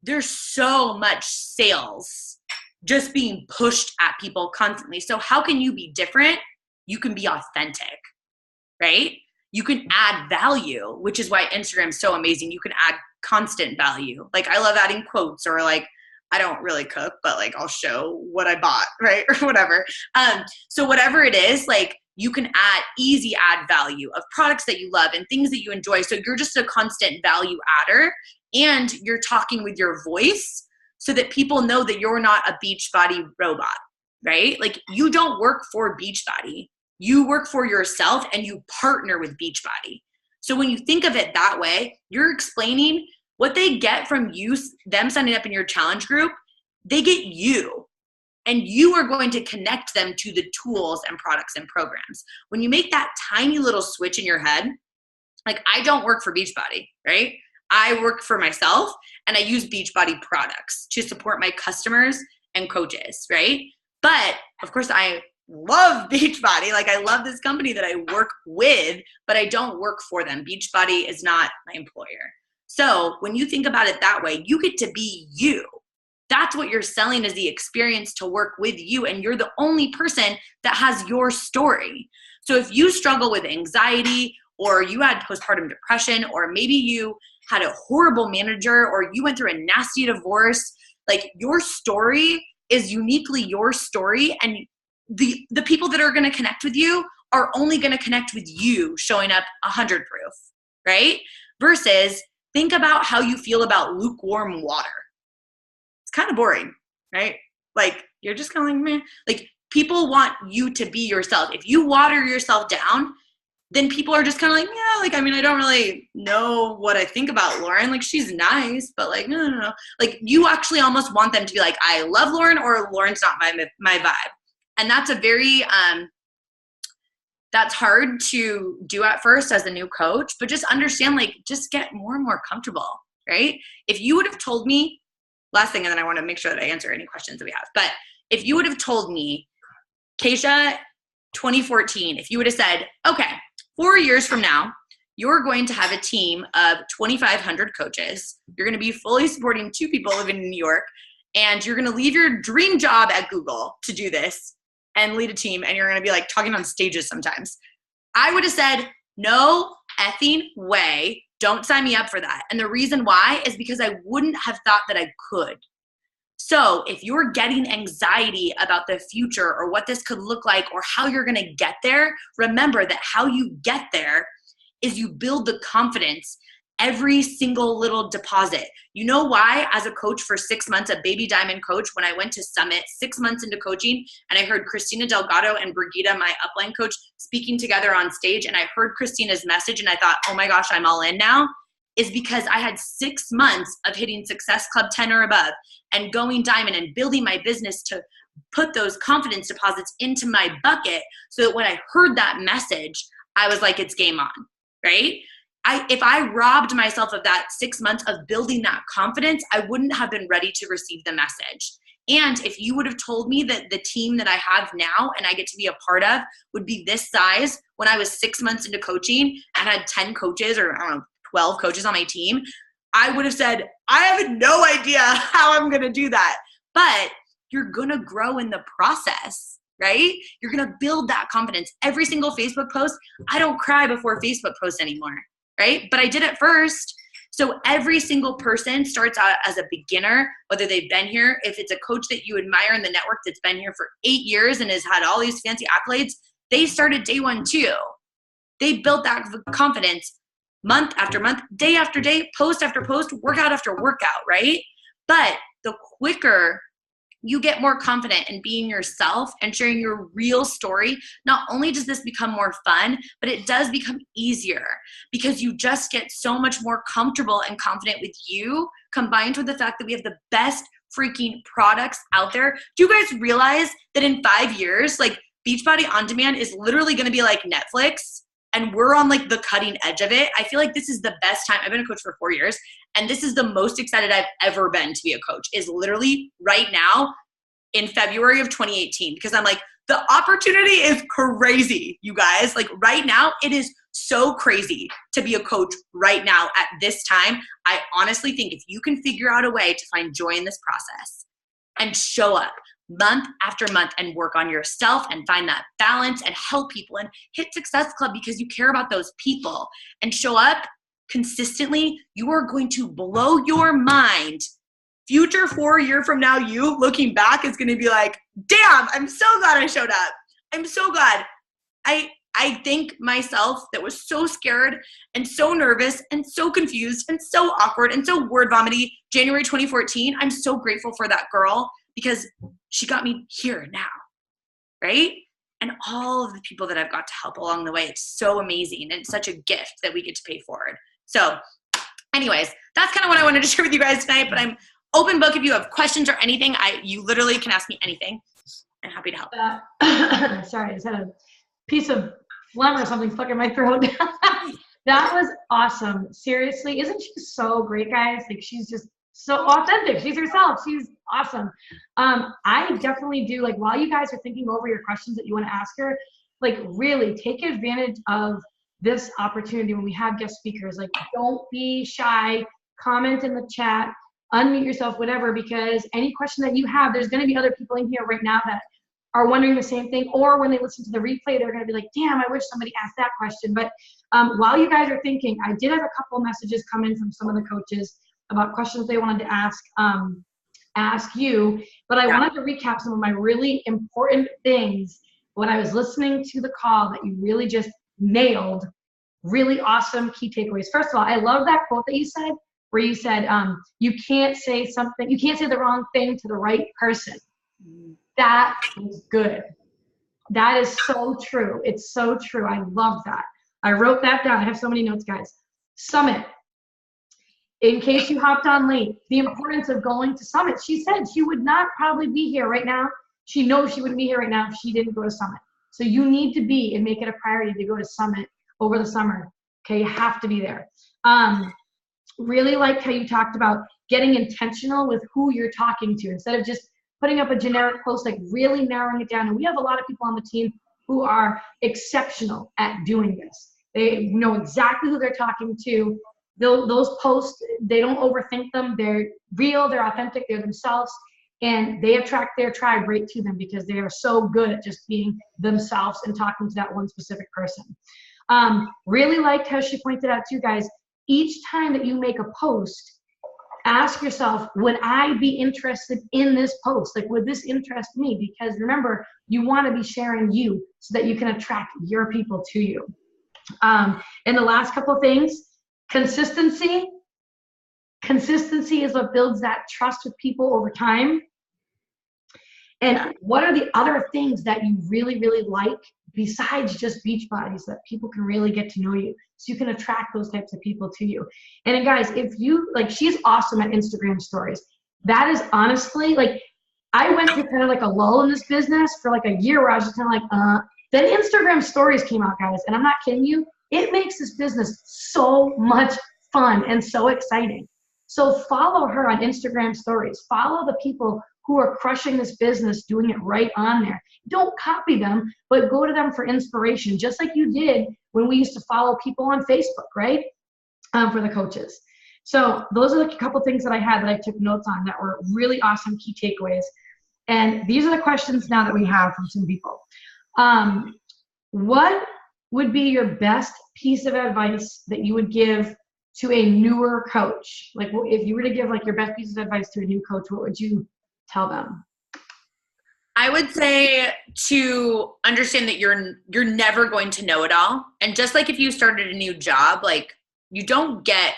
there's so much sales just being pushed at people constantly. So how can you be different? You can be authentic, right? You can add value, which is why Instagram's so amazing. You can add constant value. Like I love adding quotes, or like, I don't really cook, but like I'll show what I bought, right? Or whatever. So whatever it is, like you can add value of products that you love and things that you enjoy. So you're just a constant value adder, and you're talking with your voice so that people know that you're not a Beachbody robot, right? Like you don't work for Beachbody. You work for yourself and you partner with Beachbody. So when you think of it that way, you're explaining what they get from you, them signing up in your challenge group, they get you. And you are going to connect them to the tools and products and programs. When you make that tiny little switch in your head, like I don't work for Beachbody, right? I work for myself and I use Beachbody products to support my customers and coaches, right? But of course I love Beachbody. Like I love this company that I work with, but I don't work for them. Beachbody is not my employer. So when you think about it that way, you get to be you. That's what you're selling, is the experience to work with you. And you're the only person that has your story. So if you struggle with anxiety, or you had postpartum depression, or maybe you had a horrible manager, or you went through a nasty divorce, like your story is uniquely your story. And the people that are going to connect with you are only going to connect with you showing up 100 proof, right? Versus think about how you feel about lukewarm water. It's kind of boring, right? Like you're just kind of like, man, like people want you to be yourself. If you water yourself down, then people are just kind of like, yeah, like, I mean, I don't really know what I think about Lauren. Like, she's nice, but like, no. Like, you actually almost want them to be like, I love Lauren, or Lauren's not my vibe. And that's a very, that's hard to do at first as a new coach, but just understand, like, just get more and more comfortable, right? If you would have told me, last thing, and then I want to make sure that I answer any questions that we have, but if you would have told me, Keisha, 2014, if you would have said, okay, 4 years from now, you're going to have a team of 2,500 coaches. You're going to be fully supporting 2 people living in New York, and you're going to leave your dream job at Google to do this and lead a team, and you're going to be like talking on stages sometimes. I would have said, no effing way. Don't sign me up for that. And the reason why is because I wouldn't have thought that I could. So if you're getting anxiety about the future or what this could look like or how you're going to get there, remember that how you get there is you build the confidence every single little deposit. You know why? As a coach for 6 months, a baby diamond coach, when I went to Summit 6 months into coaching, and I heard Christina Delgado and Brigitte, my upline coach, speaking together on stage, and I heard Christina's message and I thought, oh my gosh, I'm all in now, is because I had 6 months of hitting Success Club 10 or above and going diamond and building my business to put those confidence deposits into my bucket, so that when I heard that message, I was like, it's game on, right? if I robbed myself of that 6 months of building that confidence, I wouldn't have been ready to receive the message. And if you would have told me that the team that I have now and I get to be a part of would be this size when I was 6 months into coaching and had 10 coaches or 12 coaches on my team, I would have said, I have no idea how I'm going to do that. But you're going to grow in the process, right? You're going to build that confidence. Every single Facebook post, I don't cry before Facebook posts anymore, right? But I did it first. So every single person starts out as a beginner, whether they've been here. If it's a coach that you admire in the network that's been here for 8 years and has had all these fancy accolades, they started day one too. They built that confidence month after month, day after day, post after post, workout after workout, right? But the quicker you get more confident in being yourself and sharing your real story, not only does this become more fun, but it does become easier because you just get so much more comfortable and confident with you, combined with the fact that we have the best freaking products out there. Do you guys realize that in 5 years, like Beachbody On Demand is literally going to be like Netflix, and we're on like the cutting edge of it? I feel like this is the best time. I've been a coach for 4 years, and this is the most excited I've ever been to be a coach, is literally right now in February of 2018, because I'm like, the opportunity is crazy, you guys. Like right now, it is so crazy to be a coach right now at this time. I honestly think if you can figure out a way to find joy in this process and show up month after month and work on yourself and find that balance and help people and hit Success Club because you care about those people and show up consistently, you are going to blow your mind. Future 4 year from now, you looking back is going to be like, damn, I'm so glad I showed up. I'm so glad. I think myself that was so scared and so nervous and so confused and so awkward and so word vomity January 2014. I'm so grateful for that girl because she got me here now, right? And all of the people that I've got to help along the way. It's so amazing and it's such a gift that we get to pay forward. So anyways, that's kind of what I wanted to share with you guys tonight, but I'm open book. If you have questions or anything, you literally can ask me anything. I'm happy to help. Sorry, I just had a piece of phlegm or something stuck in my throat. That was awesome. Seriously, isn't she so great, guys? Like she's just so authentic. She's herself. She's awesome. I definitely do, like, while you guys are thinking over your questions that you want to ask her, like really take advantage of this opportunity when we have guest speakers. Like, don't be shy. Comment in the chat. Unmute yourself, whatever, because any question that you have, there's going to be other people in here right now that are wondering the same thing, or when they listen to the replay, they're going to be like, damn, I wish somebody asked that question. But while you guys are thinking, I did have a couple of messages come in from some of the coaches about questions they wanted to ask you, but I wanted to recap some of my really important things when I was listening to the call that you really just nailed. Really awesome key takeaways. First of all, I love that quote that you said, where you said, you can't say the wrong thing to the right person. That is good. That is so true. It's so true. I love that. I wrote that down. I have so many notes, guys. Summit. In case you hopped on late, the importance of going to Summit. She said she would not probably be here right now. She knows she wouldn't be here right now if she didn't go to Summit. So you need to be and make it a priority to go to Summit over the summer. Okay, you have to be there. Really liked how you talked about getting intentional with who you're talking to instead of just putting up a generic post, like really narrowing it down. And we have a lot of people on the team who are exceptional at doing this. They know exactly who they're talking to. Those posts, they don't overthink them. They're real, they're authentic, they're themselves, and they attract their tribe right to them because they are so good at just being themselves and talking to that one specific person. Really liked how she pointed out to you guys, each time that you make a post, ask yourself, would I be interested in this post? Like, would this interest me? Because remember, you want to be sharing you so that you can attract your people to you. And the last couple of things, consistency. Consistency is what builds that trust with people over time. And what are the other things that you really, really like besides just Beachbody so that people can really get to know you, so you can attract those types of people to you? And then guys, if you, like, she's awesome at Instagram stories. That is honestly, like, I went through kind of like a lull in this business for like a year where I was just kind of like, then Instagram stories came out, guys. And I'm not kidding you. It makes this business so much fun and so exciting. So follow her on Instagram stories. Follow the people who are crushing this business, doing it right on there. Don't copy them, but go to them for inspiration, just like you did when we used to follow people on Facebook, right? For the coaches. So those are the couple things that I had that I took notes on that were really awesome key takeaways. And these are the questions now that we have from some people. What would be your best piece of advice that you would give to a newer coach? Like, if you were to give like your best piece of advice to a new coach, what would you tell them? I would say to understand that you're never going to know it all. And just like if you started a new job, like you don't get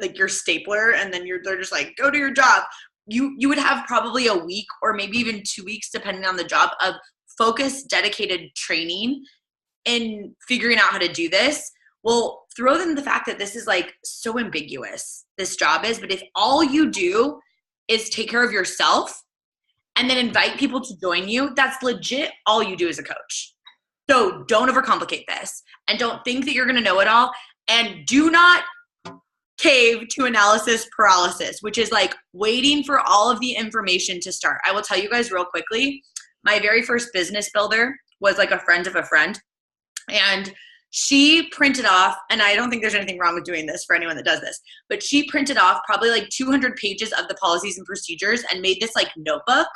like your stapler and then they're just like, go to your job. You would have probably a week or maybe even 2 weeks, depending on the job, of focused, dedicated training in figuring out how to do this. Well, throw them the fact that this is like so ambiguous, this job is, but if all you do is take care of yourself and then invite people to join you, that's legit all you do as a coach. So don't overcomplicate this and don't think that you're going to know it all, and do not cave to analysis paralysis, which is like waiting for all of the information to start. I will tell you guys real quickly, my very first business builder was like a friend of a friend, and she printed off, and I don't think there's anything wrong with doing this for anyone that does this, but she printed off probably like 200 pages of the policies and procedures and made this like notebook.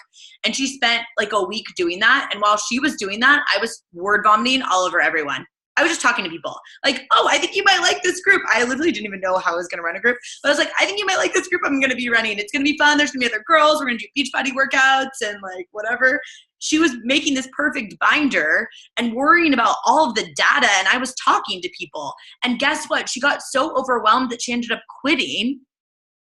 And she spent like a week doing that. And while she was doing that, I was word vomiting all over everyone. I was just talking to people like, oh, I think you might like this group. I literally didn't even know how I was going to run a group, but I was like, I think you might like this group I'm going to be running. It's going to be fun. There's going to be other girls. We're going to do Beachbody workouts and like whatever. She was making this perfect binder and worrying about all of the data. And I was talking to people. And guess what? She got so overwhelmed that she ended up quitting.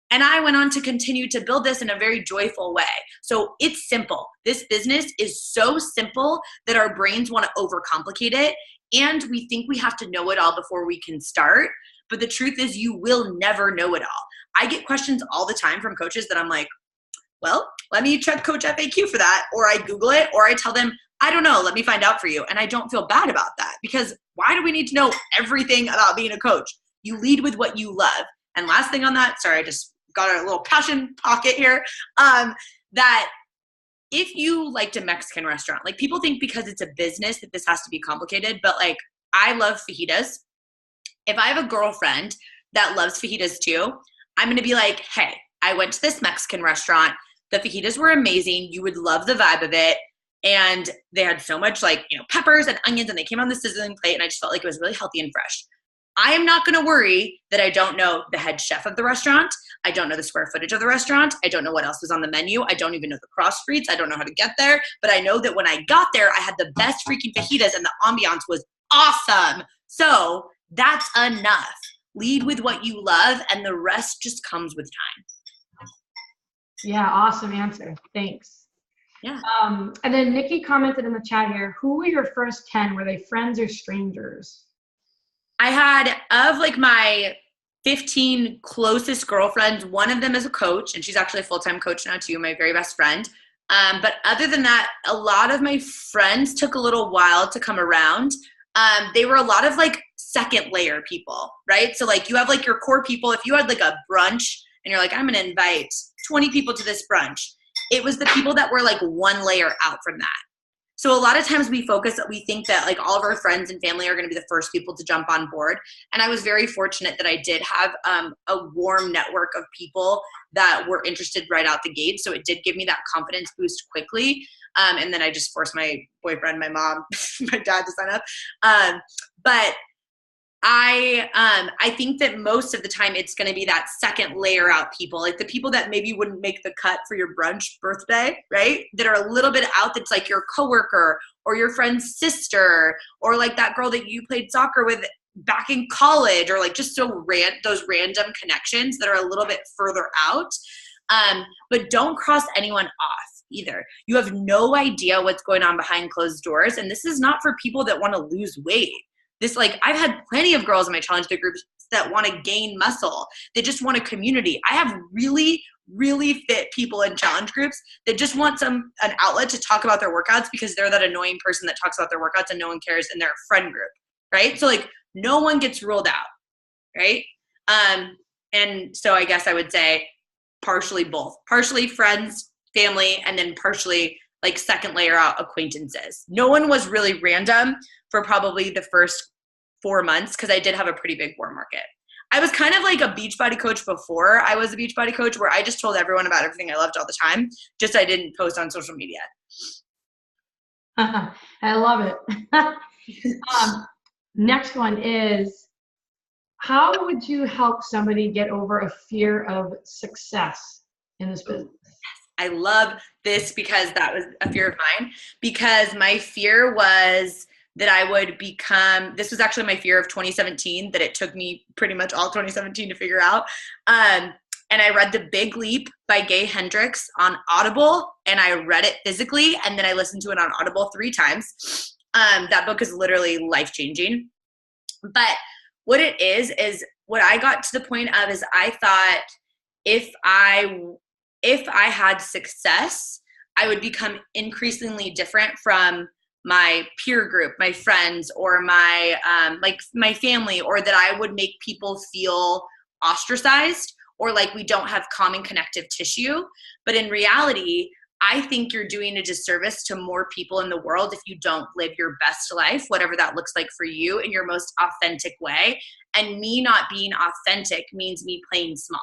And I went on to continue to build this in a very joyful way. So it's simple. This business is so simple that our brains want to overcomplicate it. And we think we have to know it all before we can start. But the truth is, you will never know it all. I get questions all the time from coaches that I'm like, well, let me check Coach FAQ for that. Or I Google it, or I tell them, I don't know, let me find out for you. And I don't feel bad about that, because why do we need to know everything about being a coach? You lead with what you love. And last thing on that, sorry, I just got a little passion pocket here, that if you liked a Mexican restaurant, like people think because it's a business that this has to be complicated, but like I love fajitas. If I have a girlfriend that loves fajitas too, I'm going to be like, hey, I went to this Mexican restaurant. The fajitas were amazing. You would love the vibe of it. And they had so much like, peppers and onions, and they came on the sizzling plate, and I just felt like it was really healthy and fresh. I am not going to worry that I don't know the head chef of the restaurant. I don't know the square footage of the restaurant. I don't know what else was on the menu. I don't even know the cross streets. I don't know how to get there. But I know that when I got there, I had the best freaking fajitas and the ambiance was awesome. So that's enough. Lead with what you love, and the rest just comes with time. Yeah, awesome answer. Thanks. Yeah. And then Nikki commented in the chat here, who were your first 10? Were they friends or strangers? I had, of like my 15 closest girlfriends, one of them is a coach, and she's actually a full-time coach now too, my very best friend. But other than that, a lot of my friends took a little while to come around. They were a lot of like second layer people, right? So like you have like your core people. If you had like a brunch and you're like, I'm going to invite 20 people to this brunch, it was the people that were like one layer out from that. So a lot of times we think that like all of our friends and family are going to be the first people to jump on board. And I was very fortunate that I did have a warm network of people that were interested right out the gate. So it did give me that confidence boost quickly. And then I just forced my boyfriend, my mom, my dad to sign up. But I think that most of the time it's going to be that second layer out people, like the people that maybe wouldn't make the cut for your brunch birthday, right? That are a little bit out, that's like your coworker or your friend's sister, or like that girl that you played soccer with back in college, or like just those random connections that are a little bit further out. But don't cross anyone off either. You have no idea what's going on behind closed doors. And this is not for people that want to lose weight. This, like, I've had plenty of girls in my Challenge Day groups that want to gain muscle. They just want a community. I have really, really fit people in challenge groups that just want an outlet to talk about their workouts, because they're that annoying person that talks about their workouts and no one cares in their friend group, right? So like No one gets ruled out, right? And so I guess I would say partially both. Partially friends, family, and then partially like second layer out acquaintances. No one was really random for probably the first 4 months because I did have a pretty big warm market. I was kind of like a Beachbody coach before I was a Beachbody coach, where I just told everyone about everything I loved all the time. Just I didn't post on social media. I love it. Next one is, how would you help somebody get over a fear of success in this business? I love this because that was a fear of mine, because my fear was that I would become, this was actually my fear of 2017, that it took me pretty much all 2017 to figure out. And I read The Big Leap by Gay Hendricks on Audible, and I read it physically, and then I listened to it on Audible 3 times. That book is literally life-changing. But what it is what I got to the point of is I thought if I had success, I would become increasingly different from my peer group, my friends, or my my family, or that I would make people feel ostracized, or like we don't have common connective tissue. But in reality, I think you're doing a disservice to more people in the world if you don't live your best life, whatever that looks like for you, in your most authentic way. And me not being authentic means me playing small.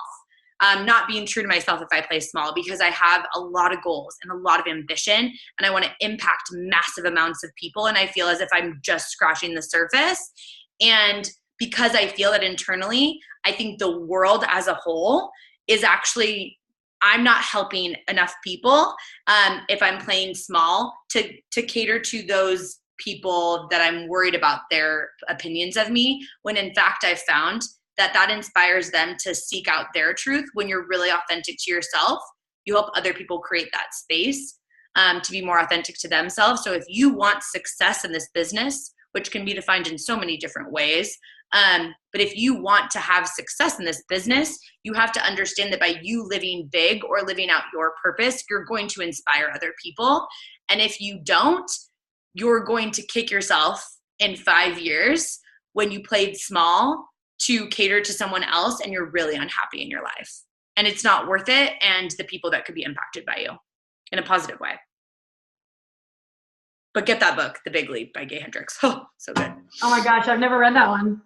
Not being true to myself if I play small, because I have a lot of goals and a lot of ambition, and I want to impact massive amounts of people. And I feel as if I'm just scratching the surface. And because I feel that internally, I think the world as a whole is actually, I'm not helping enough people if I'm playing small to cater to those people that I'm worried about their opinions of me, when in fact I found that inspires them to seek out their truth. When you're really authentic to yourself, you help other people create that space to be more authentic to themselves. So if you want success in this business, which can be defined in so many different ways, but if you want to have success in this business, you have to understand that by you living big or living out your purpose, you're going to inspire other people. And if you don't, you're going to kick yourself in 5 years when you played small to cater to someone else and you're really unhappy in your life. And it's not worth it, and the people that could be impacted by you in a positive way. But get that book, The Big Leap by Gay Hendricks. Oh, so good. Oh my gosh, I've never read that one.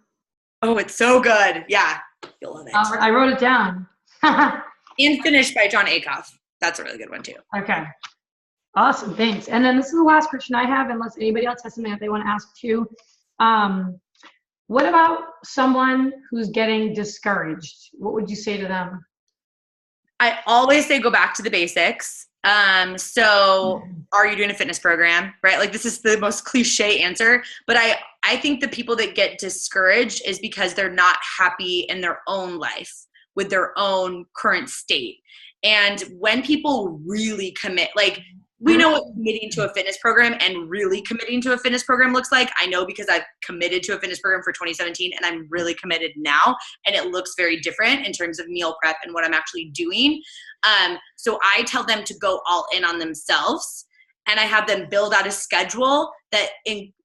Oh, it's so good. Yeah, you'll love it. I wrote it down. And Finished by John Acuff. That's a really good one too. Okay. Awesome, thanks. And then this is the last question I have, unless anybody else has something that they want to ask too. What about someone who's getting discouraged? What would you say to them? I always say go back to the basics. So are you doing a fitness program, right? Like, this is the most cliche answer, but I think the people that get discouraged is because they're not happy in their own life with their own current state. And when people really commit, like, we know what committing to a fitness program and really committing to a fitness program looks like. I know, because I've committed to a fitness program for 2017 and I'm really committed now, and it looks very different in terms of meal prep and what I'm actually doing. So I tell them to go all in on themselves, and I have them build out a schedule that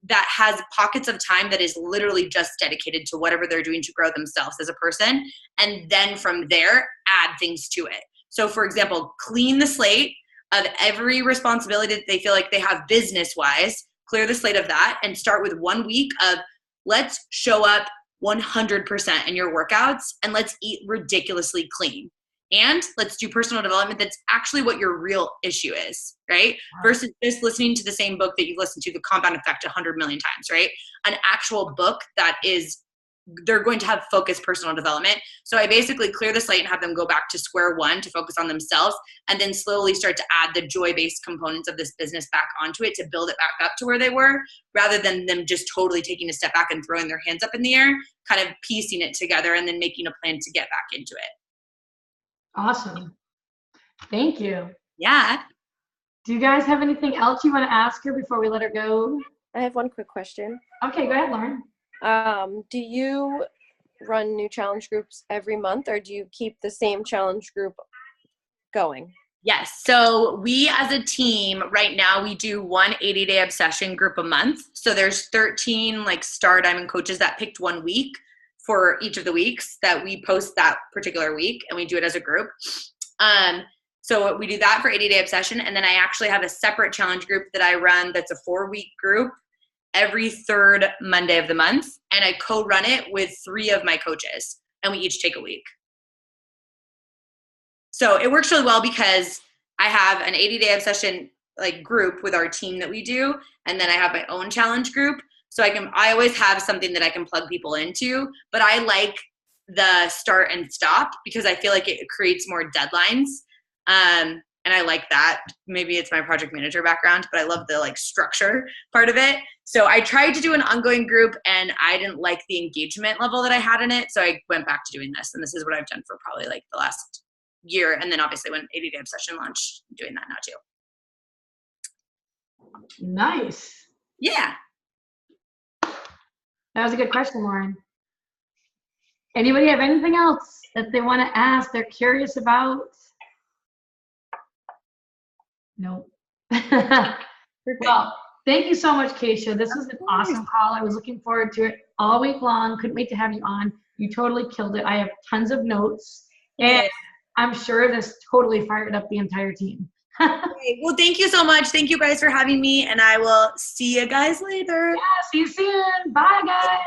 has pockets of time that is literally just dedicated to whatever they're doing to grow themselves as a person. And then from there, add things to it. So for example, clean the slate of every responsibility that they feel like they have business-wise, clear the slate of that, and start with 1 week of let's show up 100% in your workouts, and let's eat ridiculously clean. And let's do personal development that's actually what your real issue is, right? Versus just listening to the same book that you've listened to, The Compound Effect, 100 million times, right? An actual book that is, they're going to have focused personal development. So I basically clear the slate and have them go back to square one to focus on themselves, and then slowly start to add the joy-based components of this business back onto it to build it back up to where they were, rather than them just totally taking a step back and throwing their hands up in the air, kind of piecing it together and then making a plan to get back into it. Awesome. Thank you. Yeah. Do you guys have anything else you want to ask her before we let her go? I have one quick question. Okay, go ahead, Lauren. Do you run new challenge groups every month, or do you keep the same challenge group going? Yes. So we as a team right now, we do one 80-day obsession group a month. So there's 13 like Star Diamond coaches that picked 1 week for each of the weeks that we post that particular week, and we do it as a group. So we do that for 80-day obsession. And then I actually have a separate challenge group that I run that's a 4-week group every third Monday of the month. And I co-run it with 3 of my coaches, and we each take a week. So it works really well because I have an 80-day obsession like group with our team that we do, and then I have my own challenge group. So I always have something that I can plug people into, but I like the start and stop because I feel like it creates more deadlines. And I like that. Maybe it's my project manager background, but I love the like structure part of it. So I tried to do an ongoing group and I didn't like the engagement level that I had in it. So I went back to doing this, and this is what I've done for probably like the last year. And then obviously when 80-day obsession launched, I'm doing that now too. Nice. Yeah. That was a good question, Lauren. Anybody have anything else that they want to ask, they're curious about? No. Well, thank you so much, Keisha. This was an awesome call. I was looking forward to it all week long. Couldn't wait to have you on. You totally killed it. I have tons of notes, and I'm sure this totally fired up the entire team. Okay. Well, thank you so much. Thank you guys for having me, and I will see you guys later. Yeah, see you soon. Bye, guys.